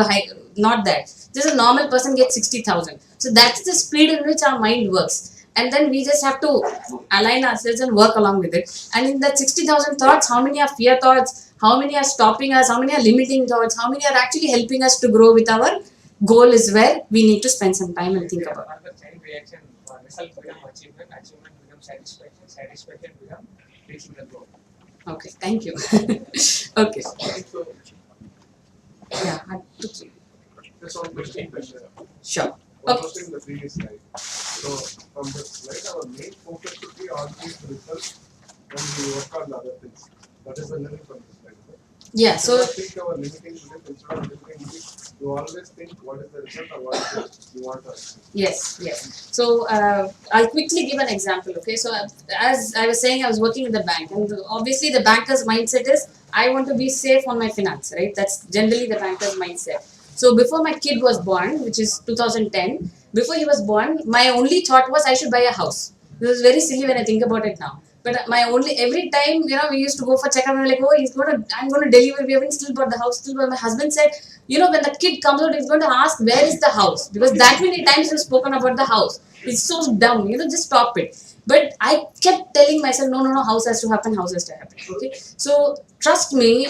not that. Just a normal person gets 60,000. So that's the speed in which our mind works. And then we just have to align ourselves and work along with it. And in that 60,000 thoughts, how many are fear thoughts? How many are stopping us? How many are limiting thoughts? How many are actually helping us to grow with our goal is where we need to spend some time and think about. Another chain reaction, result become achievement, achievement become satisfaction, satisfaction become reaching the goal. Okay, thank you. Okay. So, Yeah, just one question. sure. One Okay. question in the previous slide. So from this slide, our main focus should be on these results when we work on the other things. That is the learning from this slide. Yeah, so Think our limiting belief instead of limiting belief. You always think what is the result or what is it you want to achieve. yes. So I'll quickly give an example. Okay, so as I was saying, I was working in the bank, and obviously the banker's mindset is I want to be safe on my finance, right? That's generally the banker's mindset. So before my kid was born, which is 2010, before he was born, my only thought was I should buy a house. This is very silly when I think about it now. But my only every time, we used to go for checkup. I'm like, oh, I'm gonna deliver. We haven't still bought the house. Still, but my husband said, when the kid comes out, he's going to ask where is the house, because that many times we've spoken about the house. It's so dumb. Just stop it. But I kept telling myself, no, house has to happen. House has to happen. Okay. So trust me,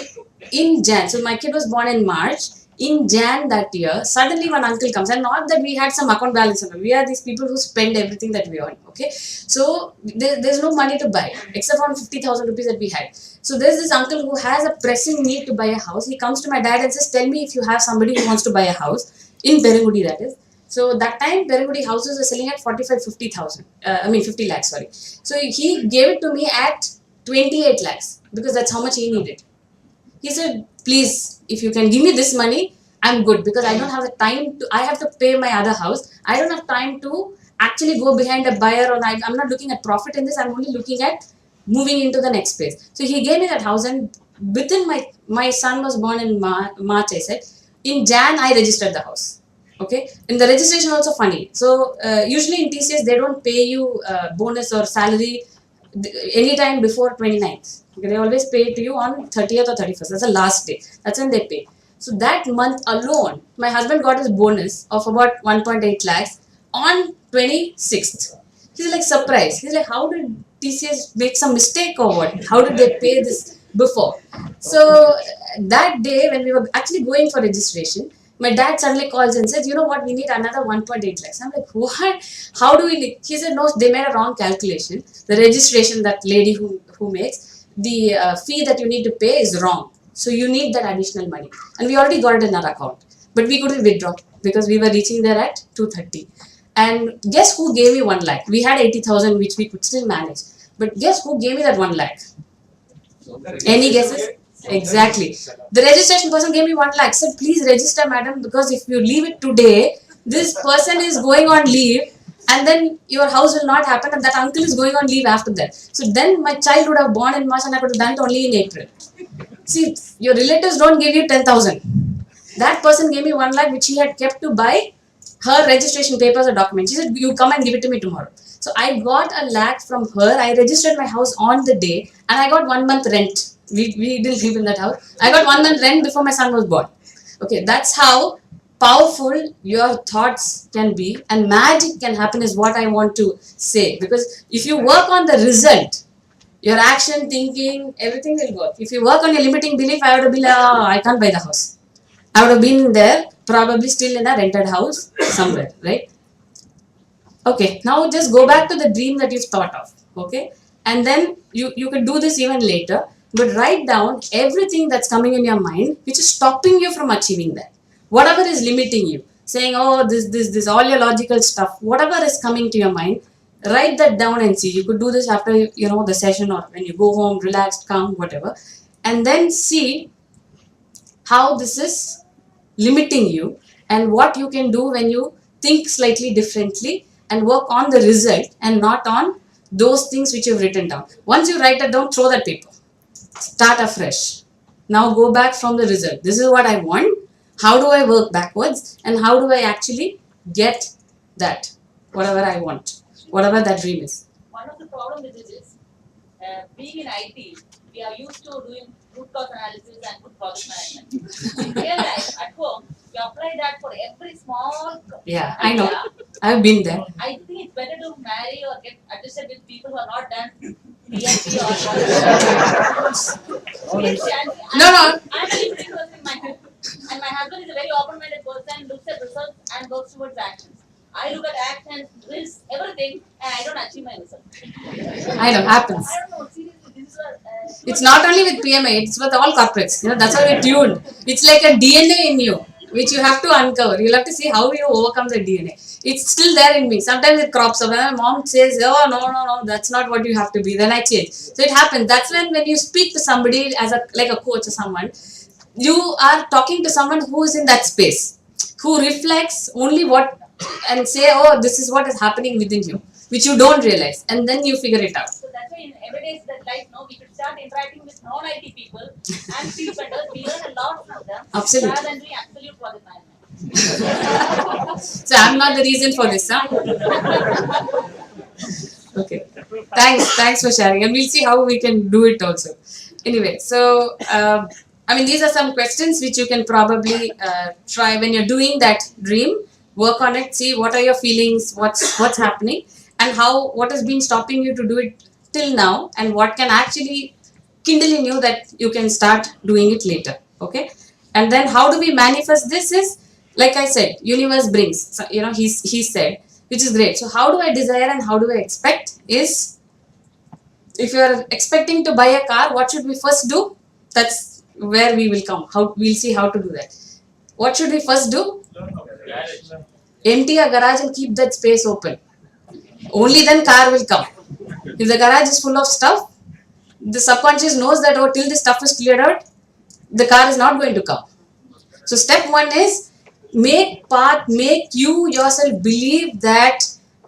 in Jan. So my kid was born in March. In Jan that year, suddenly one uncle comes, and not that we had some account balance. We are these people who spend everything that we earn. Okay, so there's no money to buy except for 50,000 rupees that we had. So there's this uncle who has a pressing need to buy a house. He comes to my dad and says, "Tell me if you have somebody who wants to buy a house in Perungudi." That is. So that time Perungudi houses were selling at 50,000. 50 lakhs. Sorry. So he gave it to me at 28 lakhs because that's how much he needed. He said, please, if you can give me this money, I'm good, because I don't have the time to, I have to pay my other house. I don't have time to actually go behind a buyer, or I'm not looking at profit in this. I'm only looking at moving into the next phase. So he gave me that house, and within my son was born in March, I said. In Jan, I registered the house. Okay. And the registration also funny. So usually in TCS, they don't pay you bonus or salary anytime before 29th. Okay, they always pay to you on 30th or 31st. That's the last day. That's when they pay. So that month alone, my husband got his bonus of about 1.8 lakhs on 26th. He's like surprised. He's like, how did TCS make some mistake or what? How did they pay this before? So that day when we were actually going for registration, my dad suddenly calls and says, you know what, we need another 1.8 lakhs. I'm like, what? How do we need? He said, no, they made a wrong calculation. The registration, that lady who makes, the fee that you need to pay is wrong. So you need that additional money. And we already got it in our account. But we couldn't withdraw because we were reaching there at 2:30. And guess who gave me 1 lakh? We had 80,000, which we could still manage. But guess who gave me that 1 lakh? Any guesses? Exactly. The registration person gave me 1 lakh. Said, please register, madam, because if you leave it today, this person is going on leave, and then your house will not happen, and that uncle is going on leave after that. So then my child would have born in March, and I could have done it only in April. See, your relatives don't give you 10,000. That person gave me 1 lakh, which he had kept to buy her registration papers or documents. She said, you come and give it to me tomorrow. So I got 1 lakh from her. I registered my house on the day, and I got 1 month rent. We didn't live in that house. I got 1 month rent before my son was born. Okay, that's how powerful your thoughts can be, and magic can happen is what I want to say. Because if you work on the result, your action, thinking, everything will work. If you work on your limiting belief, I would have been like, I can't buy the house. I would have been there, probably still in a rented house somewhere, right? Okay, now just go back to the dream that you've thought of, okay? And then you can do this even later, but write down everything that's coming in your mind which is stopping you from achieving that. Whatever is limiting you, saying, oh, this, all your logical stuff, whatever is coming to your mind, write that down and see. You could do this after, the session, or when you go home, relaxed, calm, whatever. And then see how this is limiting you and what you can do when you think slightly differently and work on the result and not on those things which you've written down. Once you write it down, throw that paper. Start afresh. Now go back from the result. This is what I want. How do I work backwards? And how do I actually get that? Whatever I want. Whatever that dream is. One of the problems with this is being in IT, we are used to doing root cause analysis and good project management. In real life, at home, we apply that for every small Yeah, I idea. know. I've been there. I think it's better to marry or get adjusted with people who are not done PhD or whatever. No. I'm a listening person in my home. And my husband is a very open-minded person, looks at results and works towards actions. I look at actions, drills, everything, and I don't achieve my result. I know, happens. I don't know, seriously, this is what. It's not only with PMA, it's with all corporates. That's how we're tuned. It's like a DNA in you, which you have to uncover. You'll have to see how you overcome the DNA. It's still there in me. Sometimes it crops up. When my mom says, "Oh no, that's not what you have to be," then I change. So it happens. That's when you speak to somebody as like a coach or someone, you are talking to someone who is in that space, who reflects only what and say, "Oh, this is what is happening within you," which you don't realize, and then you figure it out. So that's why in everyday's life, we should start interacting with non-IT people and field vendors. We learn a lot from them. Absolutely. Rather than doing absolute project management. So I'm not the reason for this, huh? Okay. Thanks for sharing, and we'll see how we can do it also. Anyway, so these are some questions which you can probably try when you're doing that dream. Work on it. See what are your feelings, what's happening, and what has been stopping you to do it till now, and what can actually kindle in you that you can start doing it later. Okay, and then how do we manifest this? Is like I said, universe brings. So, he said, which is great. So how do I desire and how do I expect? Is if you are expecting to buy a car, what should we first do? That's where we will come. We'll see how to do that. What should we first do? Empty a garage and keep that space open. Only then car will come. If the garage is full of stuff, the subconscious knows that till the stuff is cleared out, the car is not going to come. So step one is make you yourself believe that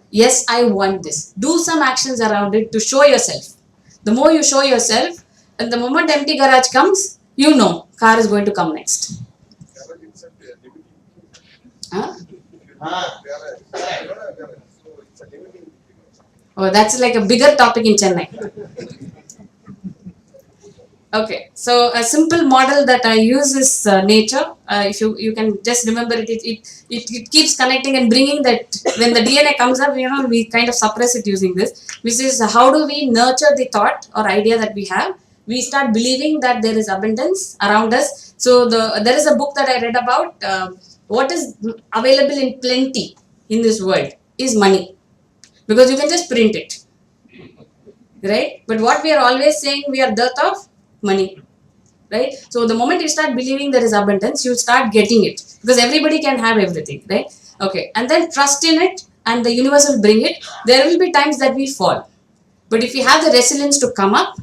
yes, I want this. Do some actions around it to show yourself. The more you show yourself, and the moment empty garage comes, car is going to come next. Huh? Oh, that's like a bigger topic in Chennai. Okay, so a simple model that I use is nature. If you can just remember it keeps connecting and bringing that when the DNA comes up, we kind of suppress it using this, which is how do we nurture the thought or idea that we have. We start believing that there is abundance around us. So there is a book that I read about what is available in plenty in this world is money, because you can just print it, right? But what we are always saying, we are dearth of money, right? So the moment you start believing there is abundance, you start getting it, because everybody can have everything, right? Okay, and then trust in it, and the universe will bring it. There will be times that we fall, but if we have the resilience to come up,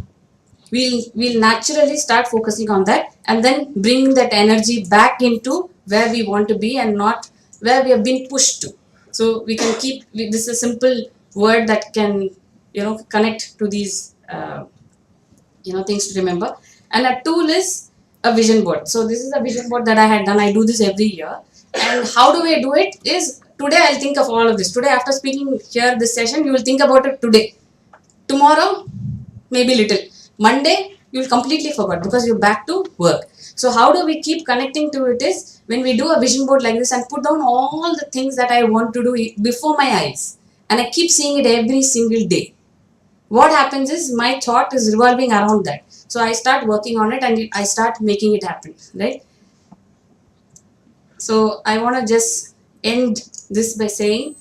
we'll naturally start focusing on that, and then bring that energy back into where we want to be and not where we have been pushed to. So we can keep this is a simple word that can connect to these things to remember. And a tool is a vision board. So this is a vision board that I had done. I do this every year. And how do I do it is, today I'll think of all of this. Today after speaking here this session, you will think about it today. Tomorrow, maybe little. Monday, you'll completely forget because you're back to work. So how do we keep connecting to it is when we do a vision board like this and put down all the things that I want to do before my eyes. And I keep seeing it every single day. What happens is my thought is revolving around that. So I start working on it and I start making it happen, right? So I want to just end this by saying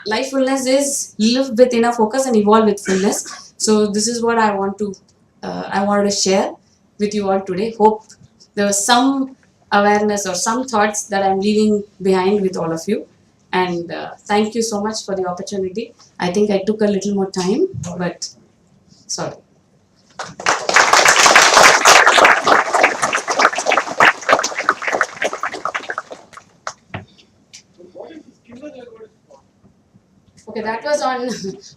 lifefulness is live with inner focus and evolve with fullness. So this is what I wanted to share with you all today. Hope there was some awareness or some thoughts that I'm leaving behind with all of you. And thank you so much for the opportunity. I think I took a little more time, but sorry. Okay, that was on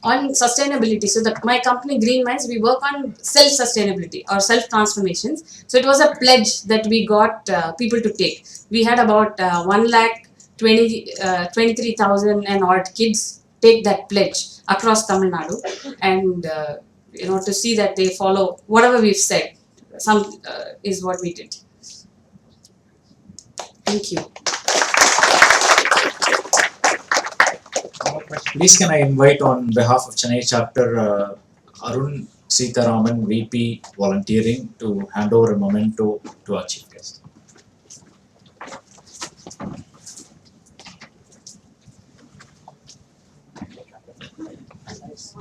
on sustainability. So my company Green Minds, we work on self sustainability or self transformations. So it was a pledge that we got people to take. We had about 1,23,000 and odd kids take that pledge across Tamil Nadu, and to see that they follow whatever we've said. Some is what we did. Thank you. Please can I invite on behalf of Chennai chapter Arun Sitaraman VP volunteering to hand over a memento to our chief guest. Nice.